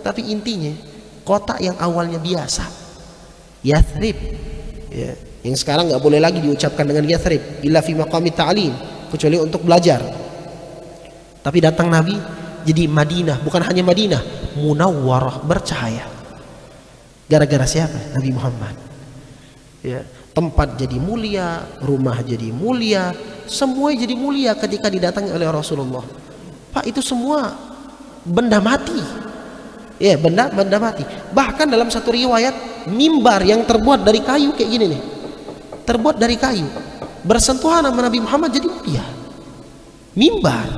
tapi intinya kota yang awalnya biasa, Yathrib, ya, yang sekarang nggak boleh lagi diucapkan dengan Yathrib illa fi maqami ta'lim, kecuali untuk belajar. Tapi datang Nabi jadi Madinah, bukan hanya Madinah, munawwarah, bercahaya. Gara-gara siapa? Nabi Muhammad. Ya, tempat jadi mulia, rumah jadi mulia, semua jadi mulia ketika didatangi oleh Rasulullah. Pak, itu semua benda mati. Ya, benda mati. Bahkan dalam satu riwayat, mimbar yang terbuat dari kayu kayak gini nih. Terbuat dari kayu. Bersentuhan sama Nabi Muhammad jadi mulia. Mimbar.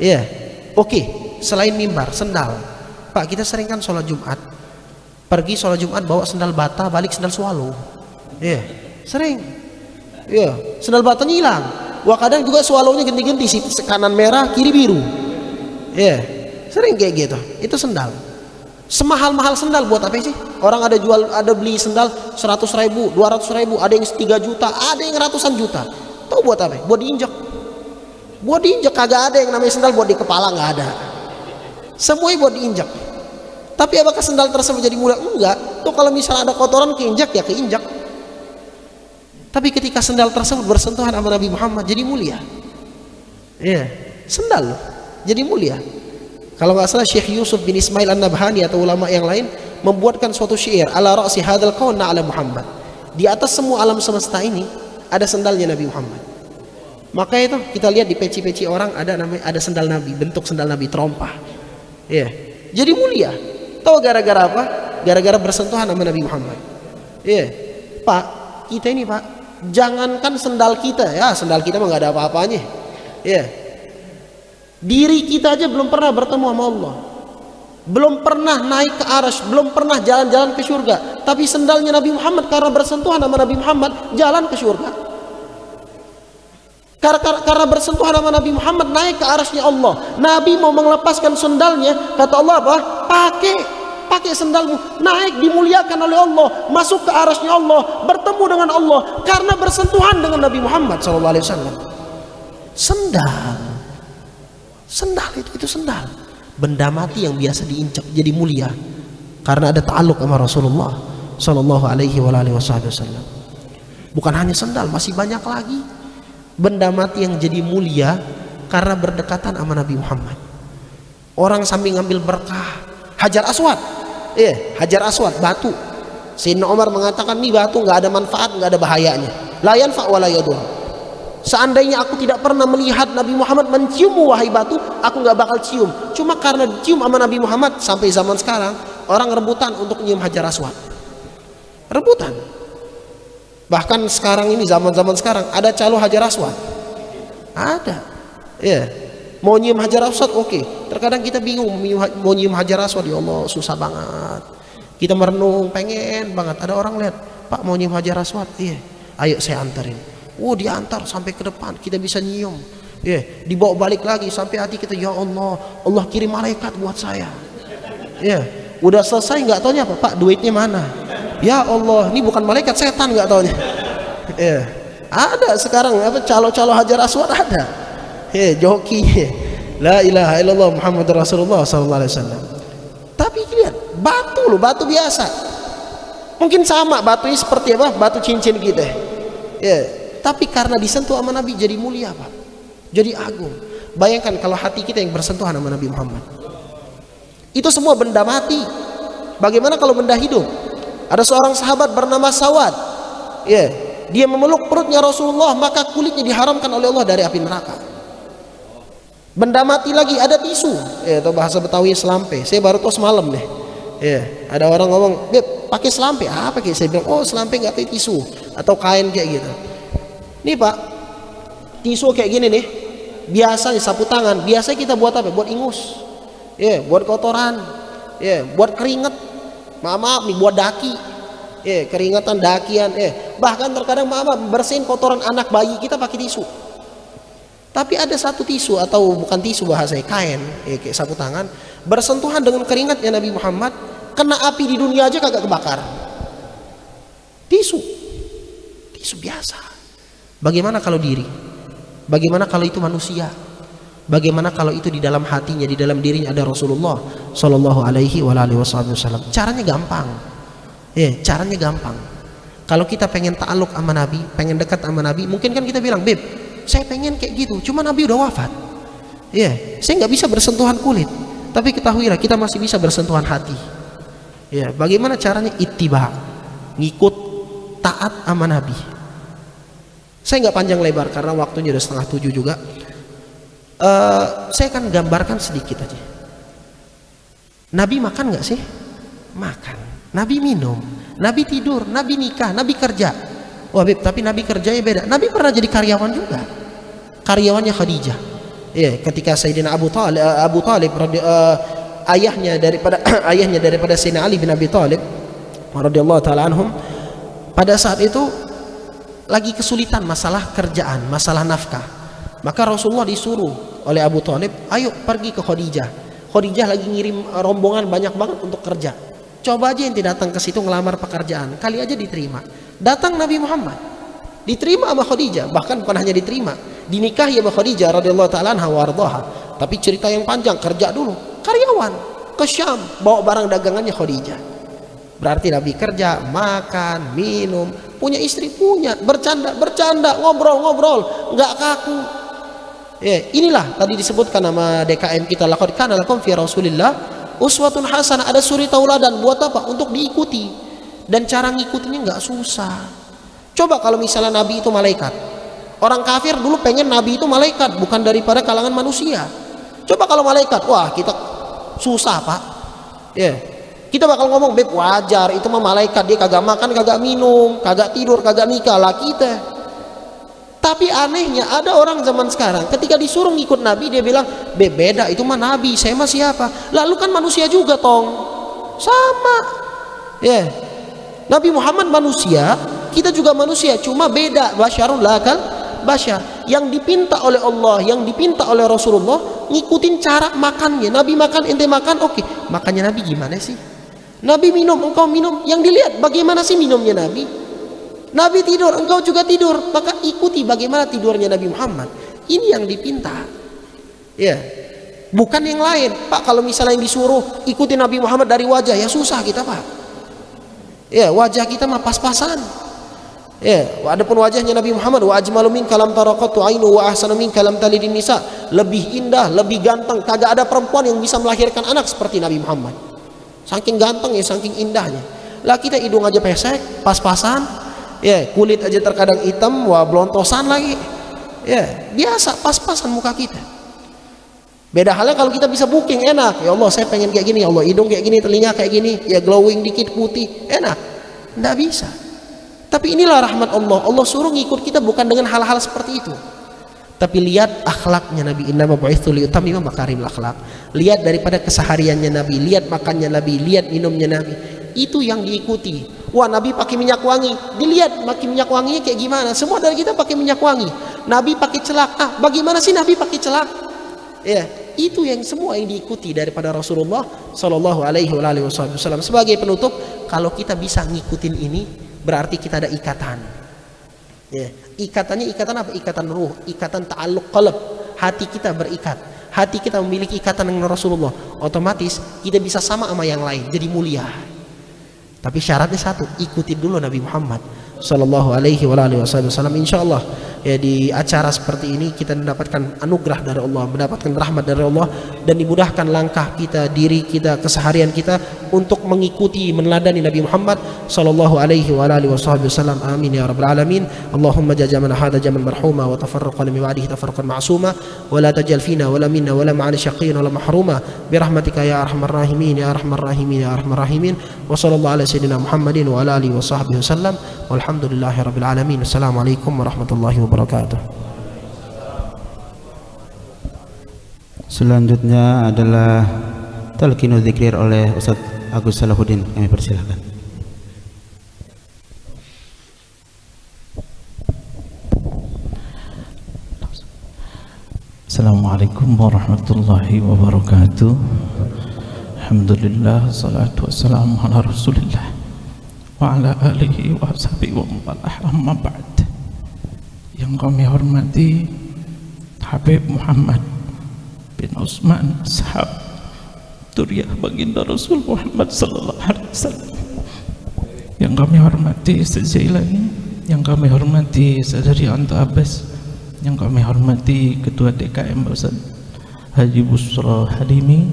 Ya. Oke, selain mimbar, sendal. Pak, kita sering kan sholat Jumat, pergi sholat Jumat bawa sendal bata, balik sendal swallow. Iya, sering. Iya, sendal batanya hilang. Wah, kadang juga swallownya ganti-ganti, sih kanan merah, kiri biru. Iya, sering kayak gitu. Itu sendal. Semahal-mahal sendal buat apa sih? Orang ada beli sendal 100.000, 200.000, ada yang 3 juta, ada yang ratusan juta. Tahu buat apa? Buat diinjak. Buat diinjak, kagak ada yang namanya sendal buat di kepala, nggak ada. Semuanya buat diinjak. Tapi apakah sendal tersebut jadi mulia? Enggak. Tuh kalau misalnya ada kotoran keinjak ya keinjak. Tapi ketika sendal tersebut bersentuhan sama Nabi Muhammad jadi mulia. Iya, sendal jadi mulia. Kalau nggak salah Syekh Yusuf bin Ismail An-Nabhani atau ulama yang lain membuatkan suatu syair, ala ra'si hadzal kaun ala Muhammad. Di atas semua alam semesta ini ada sendalnya Nabi Muhammad. Maka itu kita lihat di peci-peci orang ada sendal Nabi, bentuk sendal Nabi, terompah. Ya, jadi mulia. Tahu gara-gara apa? Gara-gara bersentuhan sama Nabi Muhammad. Ya, Pak, kita ini Pak, jangankan sendal kita, ya sendal kita mah nggak ada apa-apanya. Ya, diri kita aja belum pernah bertemu sama Allah, belum pernah naik ke arsy, belum pernah jalan-jalan ke surga. Tapi sendalnya Nabi Muhammad karena bersentuhan sama Nabi Muhammad jalan ke surga. Karena bersentuhan sama Nabi Muhammad naik ke arsy-Nya Allah. Nabi mau melepaskan sendalnya, kata Allah apa? Pakai sendalmu, naik dimuliakan oleh Allah, masuk ke arsy-Nya Allah, bertemu dengan Allah karena bersentuhan dengan Nabi Muhammad SAW. Sendal itu sendal. Benda mati yang biasa diinjak jadi mulia karena ada ta'alluq sama Rasulullah SAW. Bukan hanya sendal, masih banyak lagi benda mati yang jadi mulia karena berdekatan sama Nabi Muhammad. Orang sambil ngambil berkah, Hajar Aswad, Hajar Aswad, batu. Sayyidina Umar mengatakan nih batu nggak ada manfaat, nggak ada bahayanya. La yanfa wa la yadur. Seandainya aku tidak pernah melihat Nabi Muhammad menciummu wahai batu, aku nggak bakal cium. Cuma karena cium sama Nabi Muhammad, sampai zaman sekarang orang rebutan untuk nyium Hajar Aswad. Rebutan. Bahkan sekarang ini, zaman-zaman sekarang, ada calo Hajar Aswad. Ada. Ya. Mau nyium Hajar Aswad oke. Terkadang kita bingung mau nyium Hajar Aswad, ya Allah susah banget. Kita merenung, pengen banget. Ada orang lihat, Pak mau nyium Hajar Aswad, iya. Ayo saya anterin. Diantar sampai ke depan, kita bisa nyium. Dibawa balik lagi sampai hati kita, ya Allah, Allah kirim malaikat buat saya. Udah selesai nggak taunya apa, Pak duitnya mana? Ya Allah, ini bukan malaikat, setan nggak taunya. Ada sekarang apa calo-calo Hajar Aswad ada. Joki. La ilaha illallah Muhammadur Rasulullah sallallahu alaihi wasallam. Tapi lihat, batu loh, batu biasa. Mungkin sama batunya seperti apa? Batu cincin kita. Tapi karena disentuh sama Nabi jadi mulia, Pak. Jadi agung. Bayangkan kalau hati kita yang bersentuhan sama Nabi Muhammad. Itu semua benda mati. Bagaimana kalau benda hidup? Ada seorang sahabat bernama Sawad. Dia memeluk perutnya Rasulullah, maka kulitnya diharamkan oleh Allah dari api neraka. Benda mati lagi, ada tisu. Atau bahasa Betawi selampe. Saya baru tahu semalam deh. Ada orang ngomong, "Beb, pakai selampe." Apa kayak saya bilang, "Oh, selampe nggak pakai tisu atau kain kayak gitu." Nih Pak, tisu kayak gini nih, biasanya sapu tangan, biasanya kita buat apa? Buat ingus, buat kotoran, buat keringet, maaf nih buat daki, keringetan dakian, bahkan terkadang maaf bersihin kotoran anak bayi kita pakai tisu. Tapi ada satu tisu atau bukan tisu bahasanya kain, kayak sapu tangan, bersentuhan dengan keringatnya Nabi Muhammad, kena api di dunia aja kagak kebakar. Tisu biasa. Bagaimana kalau diri? Bagaimana kalau itu manusia? Bagaimana kalau itu di dalam hatinya, di dalam dirinya ada Rasulullah Sallallahu Alaihi Wasallam? Caranya gampang. Caranya gampang. Kalau kita pengen ta'aluk sama Nabi, pengen dekat sama Nabi, mungkin kan kita bilang, "Beb, saya pengen kayak gitu, cuma Nabi udah wafat. Saya nggak bisa bersentuhan kulit." Tapi ketahuilah, kita masih bisa bersentuhan hati. Bagaimana caranya? Ittiba, ngikut, taat sama Nabi. Saya nggak panjang lebar karena waktunya udah 6:30 juga. Saya akan gambarkan sedikit aja. Nabi makan nggak sih? Makan. Nabi minum. Nabi tidur. Nabi nikah. Nabi kerja. Wah, Beb, tapi Nabi kerjanya beda. Nabi pernah jadi karyawan juga. Karyawannya Khadijah. Ketika Sayyidina Abu Talib ayahnya daripada Sayyidina Ali bin Abi Talib radhiyallahu taala anhum, pada saat itu lagi kesulitan masalah kerjaan, masalah nafkah. Maka Rasulullah disuruh oleh Abu Talib, "Ayo pergi ke Khadijah." Khadijah lagi ngirim rombongan banyak banget untuk kerja. Coba aja ente datang ke situ ngelamar pekerjaan, kali aja diterima. Datang Nabi Muhammad, diterima sama Khadijah, bahkan bukan hanya diterima, dinikahi sama Khadijah radhiyallahu taala anha warḍaha. Tapi cerita yang panjang, kerja dulu, karyawan ke Syam, bawa barang dagangannya Khadijah. Berarti Nabi kerja, makan, minum, punya istri, punya, bercanda, ngobrol, nggak kaku. Inilah tadi disebutkan nama DKM kita, laqad kana lakum fi Rasulillah uswatun hasanah. Ada suri tauladan, buat apa? Untuk diikuti. Dan cara ngikutinya nggak susah. Coba kalau misalnya Nabi itu malaikat, orang kafir dulu pengen Nabi itu malaikat, bukan daripada kalangan manusia. Coba kalau malaikat, wah kita susah, Pak. Kita bakal ngomong, "Beb, wajar, itu mah malaikat, dia kagak makan, kagak minum, kagak tidur, kagak nikah lah kita." Tapi anehnya ada orang zaman sekarang ketika disuruh ngikut Nabi, dia bilang, "Beb, beda, itu mah Nabi, saya mah siapa?" Lalu kan manusia juga tong, sama. Nabi Muhammad manusia, kita juga manusia, cuma beda. Basyarun lakal basyar. Yang dipinta oleh Allah, yang dipinta oleh Rasulullah, ngikutin cara makannya. Nabi makan, ente makan, oke. Makannya Nabi gimana sih? Nabi minum, engkau minum. Yang dilihat bagaimana sih minumnya Nabi. Nabi tidur, engkau juga tidur. Maka ikuti bagaimana tidurnya Nabi Muhammad. Ini yang dipinta. Bukan yang lain. Pak, kalau misalnya yang disuruh ikuti Nabi Muhammad dari wajah, ya susah kita, Pak. Wajah kita mah pas-pasan. Adapun wajahnya Nabi Muhammad, wa ajmalu minka lam taraqatu ainu wa ahsanu minka lam talidin nisa. Lebih indah, lebih ganteng. Kagak ada perempuan yang bisa melahirkan anak seperti Nabi Muhammad. Saking ganteng ya, saking indahnya. Lah kita hidung aja pesek, pas-pasan, kulit aja terkadang hitam, wah blontosan lagi. Ya, biasa pas-pasan muka kita. Beda halnya kalau kita bisa booking, enak. Ya Allah, saya pengen kayak gini, ya Allah, hidung kayak gini, telinga kayak gini, ya glowing dikit putih, enak. Nggak bisa. Tapi inilah rahmat Allah. Allah suruh ngikut kita bukan dengan hal-hal seperti itu. Tapi lihat akhlaknya Nabi, innama bu'itsu liyutammima makarimul akhlak. Lihat daripada kesehariannya Nabi, lihat makannya Nabi, lihat minumnya Nabi. Itu yang diikuti. Wah, Nabi pakai minyak wangi, dilihat pakai minyak wanginya kayak gimana. Semua dari kita pakai minyak wangi. Nabi pakai celak. Bagaimana sih Nabi pakai celak? Ya, itu yang semua yang diikuti daripada Rasulullah Shallallahu Alaihi Wasallam. Sebagai penutup, kalau kita bisa ngikutin ini, berarti kita ada ikatan. Ya, ikatannya ikatan apa? Ikatan ruh, ikatan ta'alluq qalb. Hati kita berikat, hati kita memiliki ikatan dengan Rasulullah. Otomatis kita bisa sama yang lain, jadi mulia. Tapi syaratnya satu, ikuti dulu Nabi Muhammad Sallallahu Alaihi Wasallam. Insyaallah ya, di acara seperti ini kita mendapatkan anugerah dari Allah, mendapatkan rahmat dari Allah, dan dimudahkan langkah kita, diri kita, keseharian kita untuk mengikuti, meneladani Nabi Muhammad Sallallahu Alaihi Wasallam. Amin ya rabbal alamin. Allahumma jazamana hadha jaman marhuma wa tafarraqana min ba'dihi tafarraqan ma'suma wa la tajal fina wa la minna wa la ma'ana syaqiyyan wa la mahruma bi rahmatika ya arhamar rahimin ya arhamar rahimin ya arhamar rahimin. Wa sallallahu ala sayyidina Muhammadin wa ala alihi wa sahbihi wasallam. Walhamdulillahi rabbil alamin. Assalamualaikum warahmatullahi wabarakatuh.
Selanjutnya adalah talqinu dzikir oleh Ustaz Agus Salahuddin. Kami persilahkan.
Assalamualaikum warahmatullahi wabarakatuh. Alhamdulillah, salatu wassalamu ala Rasulillah wa ala alihi wa sahbihi wa mawalah, amma ba'd. Yang kami hormati Habib Muhammad bin Utsman, ashab Duriyah baginda Rasul Muhammad sallallahu alaihi wasallam. Yang kami hormati Ustaz Jailani, yang kami hormati Saudari Anta Abbas, yang kami hormati Ketua DKM Ustaz Haji Busra Halimi,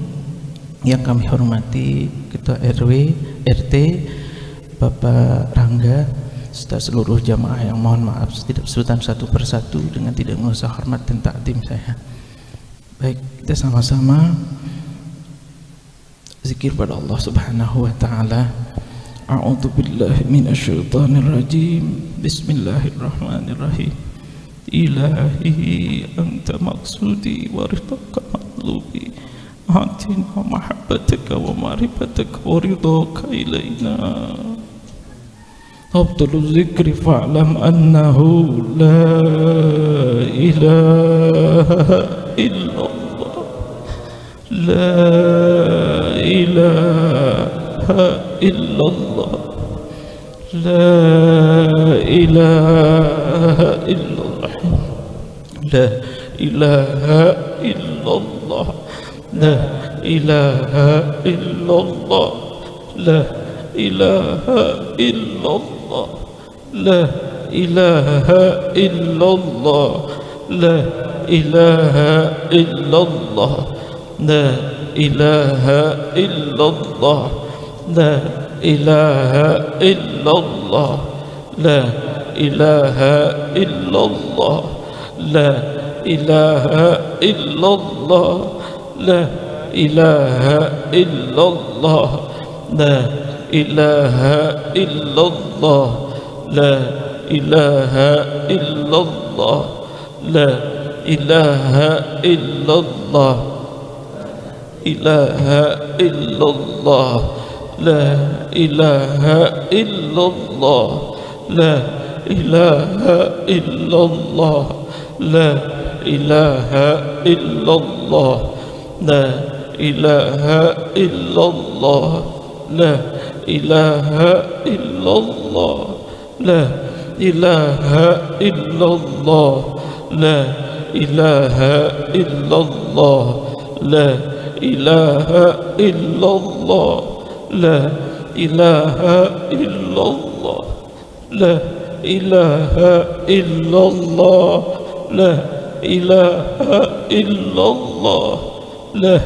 yang kami hormati Ketua RW RT Bapak Rangga, serta seluruh jamaah yang mohon maaf tidak sebutan satu persatu dengan tidak mengusah hormat dan takdim saya. Baik, kita sama-sama zikir pada Allah Subhanahu wa taala. A'udzu billahi minasyaitonir rajim. Bismillahirrahmanirrahim. Ilahi anta maqsudi wa ridaka matlubi. Atina mahabbataka wa ma'rifataka wa ridaka ilaina. Abdul zikri fa'lam annahu la ilaha illallah, la ilaha illallah, la ilaha illallah, la ilaha illallah, la ilaha illallah, la ilaha illallah, la ilaha illallah, la ilaha illallah, la ilaha illallah, la ilaha illallah, la ilaha illallah, la ilaha illallah, la ilaha illallah, la ilaha illallah, la ilaha illallah, la ilaha illallah, ilaha illallah, la ilaha illallah, la ilaha illallah, la ilaha illallah, la ilaha illallah, la ilaha illallah, la ilaha illallah, la ilaha illallah, la ilaha illallah, la ilaha illallah, la ilaha illallah, la ilaha illallah, la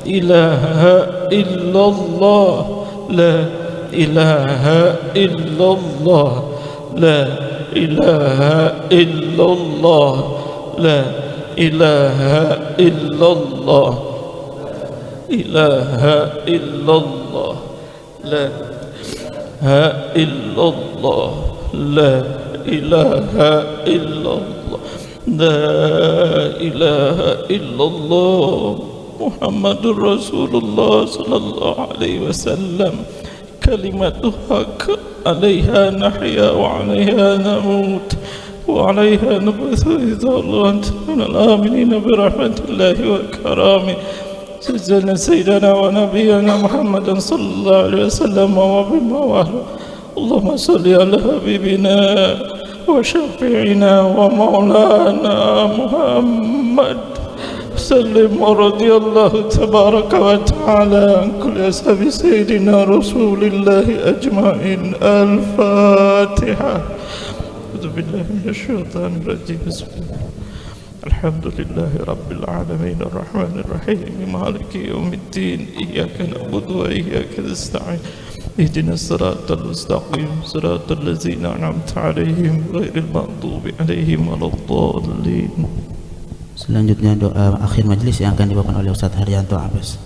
ilaha illallah, la ilaha illallah, la ilaha illallah, لا إله إلا الله إله إلا الله لا إله إلا الله لا إله إلا الله لا إله إلا الله محمد رسول الله صلى الله عليه وسلم كلمة حق عليها نحيا وعليها نموت وعليها نبعث إذا الله من الآمنين برحمة الله وكرامه سيدنا ونبينا محمد صلى الله عليه وسلم وبمواله. اللهم صل على حبيبنا وشفيعنا ومولانا محمد وسلم ورضي الله تبارك وتعالى عن كل أصحاب سيدنا رسول الله أجمعين. الفاتحة. أعوذ بالله من الشيطان الرجيم. بسم الله الحمد لله رب العالمين الرحمن الرحيم مالك يوم الدين إياك نعبد وإياك نستعين اهدنا الصراط المستقيم صراط الذين أنعمت عليهم غير المغضوب عليهم ولا الضالين.
Selanjutnya doa akhir majelis yang akan dibawakan oleh Ustaz Haryanto Abbas.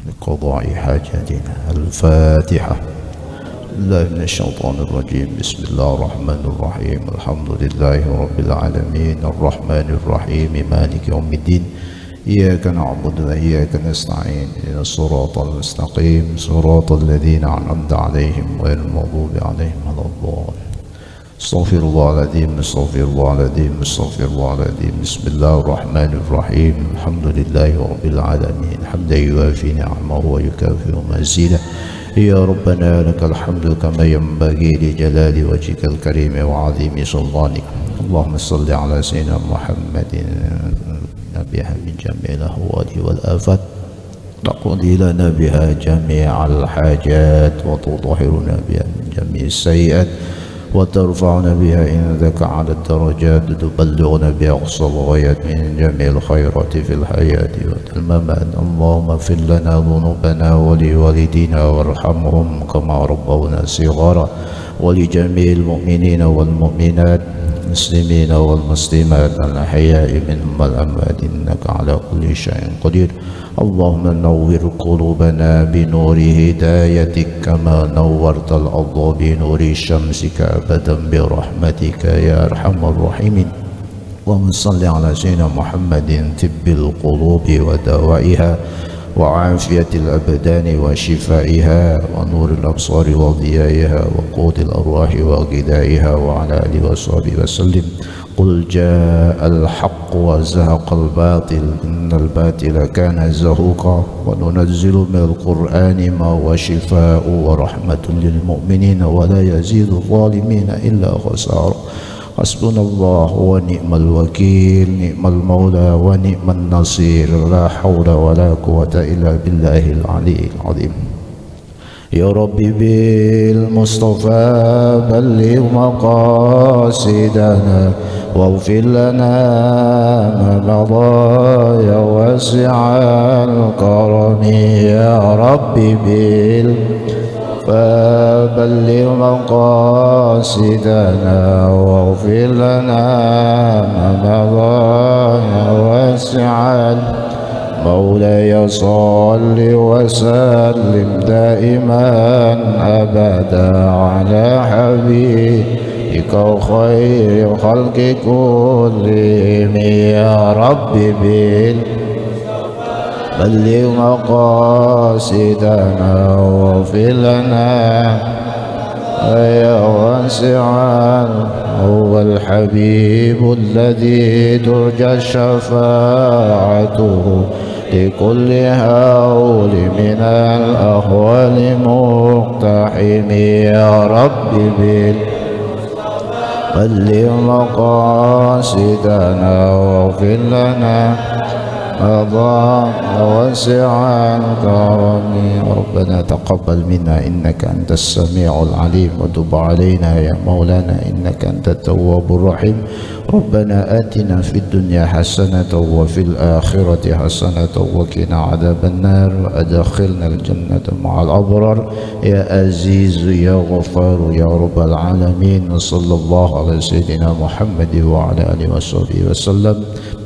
لقضاء حاجاتنا. الفاتحة. الله من الشيطان الرجيم. بسم الله الرحمن الرحيم. الحمد لله رب العالمين الرحمن الرحيم مالك يوم الدين إياك نعبد وإياك نستعين إلى الصراط المستقيم صراط الذين أنعمت عليهم غير المغضوب عليهم ولا الضالين. استغفر الله العظيم استغفر الله العظيم استغفر الله العظيم. بسم الله الرحمن الرحيم. الحمد لله رب العالمين حمدا يوافي نعمه ويكافئ مزيده. يا ربنا لك الحمد كما ينبغي لجلال وجهك الكريم وعظيم سلطانك. اللهم صل على سيدنا محمد بها من جميع الأهوال والآفات تقضي لنا بها جميع الحاجات وتطهرنا بها من جميع السيئات وترفعنا بها عندك على الدرجات تبلغنا بها أقصى الغايات من جميع الخيرات في الحياة والممات. اللهم اغفر لنا ذنوبنا ولوالدينا وارحمهم كما ربونا صغارا ولجميع المؤمنين والمؤمنات المسلمين والمسلمات الأحياء منهم والأموات إنك على كل شيء قدير. اللهم نور قلوبنا بنور هدايتك كما نورت الأرض بنور شمسك أبدا برحمتك يا أرحم الراحمين. اللهم صل على سيدنا محمد طب القلوب ودوائها وعافية الأبدان وشفائها ونور الأبصار وضيائها وقوت الأرواح وغذائها وعلى آله وصحبه وسلم. قل جاء الحق وزهق الباطل إن الباطل كان زهوقا وننزل من القرآن ما هو شفاء ورحمة للمؤمنين ولا يزيد الظالمين إلا خسارا. حسبنا الله ونعم الوكيل نعم المولى ونعم النصير لا حول ولا قوة إلا بالله العلي العظيم. يا ربي بالمصطفى بلغ مقاصدنا واغفر لنا ما مضى يا واسع الكرم. يا ربي فبلغ مقاصدنا واغفر لنا ما مضى يا واسع مولاي صل وسلم دائما أبدا على حبيبك وخير خلق كلهم. يا ربي بلغ مقاصدنا واغفر لنا يا واسع. هو الحبيب الذي ترجى شفاعته لكل هول من الأهوال مقتحم. يا ربي بلغ مقاصدنا واغفر لنا أضاء واسع الكرم ربنا تقبل منا إنك أنت السميع العليم وتب علينا يا مولانا إنك أنت التواب الرحيم ربنا آتنا في الدنيا حسنة وفي الآخرة حسنة وقنا عذاب النار وأدخلنا الجنة مع الأبرار يا عزيز يا غفار يا رب العالمين وصلى الله على سيدنا محمد وعلى آله وصحبه وسلم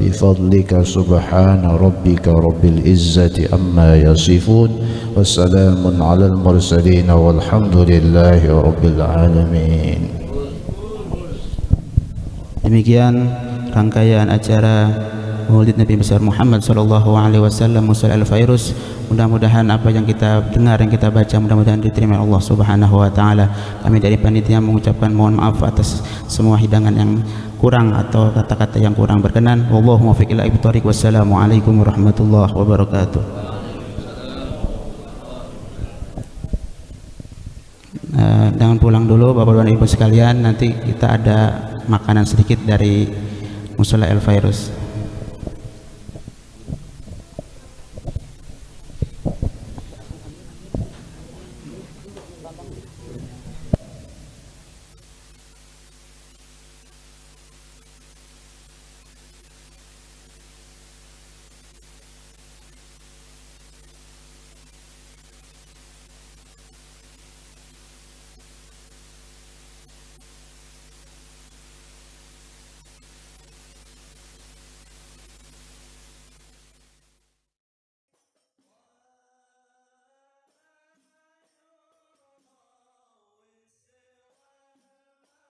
بفضلك سبحان ربك رب العزة أما يصفون والسلام على المرسلين والحمد لله رب العالمين.
Demikian rangkaian acara Maulid Nabi besar Muhammad sallallahu alaihi wasallam Musa al-Fairuz. Mudah-mudahan apa yang kita dengar, yang kita baca, mudah-mudahan diterima Allah Subhanahu wa taala. Kami dari panitia mengucapkan mohon maaf atas semua hidangan yang kurang atau kata-kata yang kurang berkenan. Wallahu muwaffiq ila aqwamit thoriq. Wassalamualaikum warahmatullahi wabarakatuh. Jangan pulang dulu Bapak dan Ibu sekalian, nanti kita ada makanan sedikit dari Musola El Fairuz.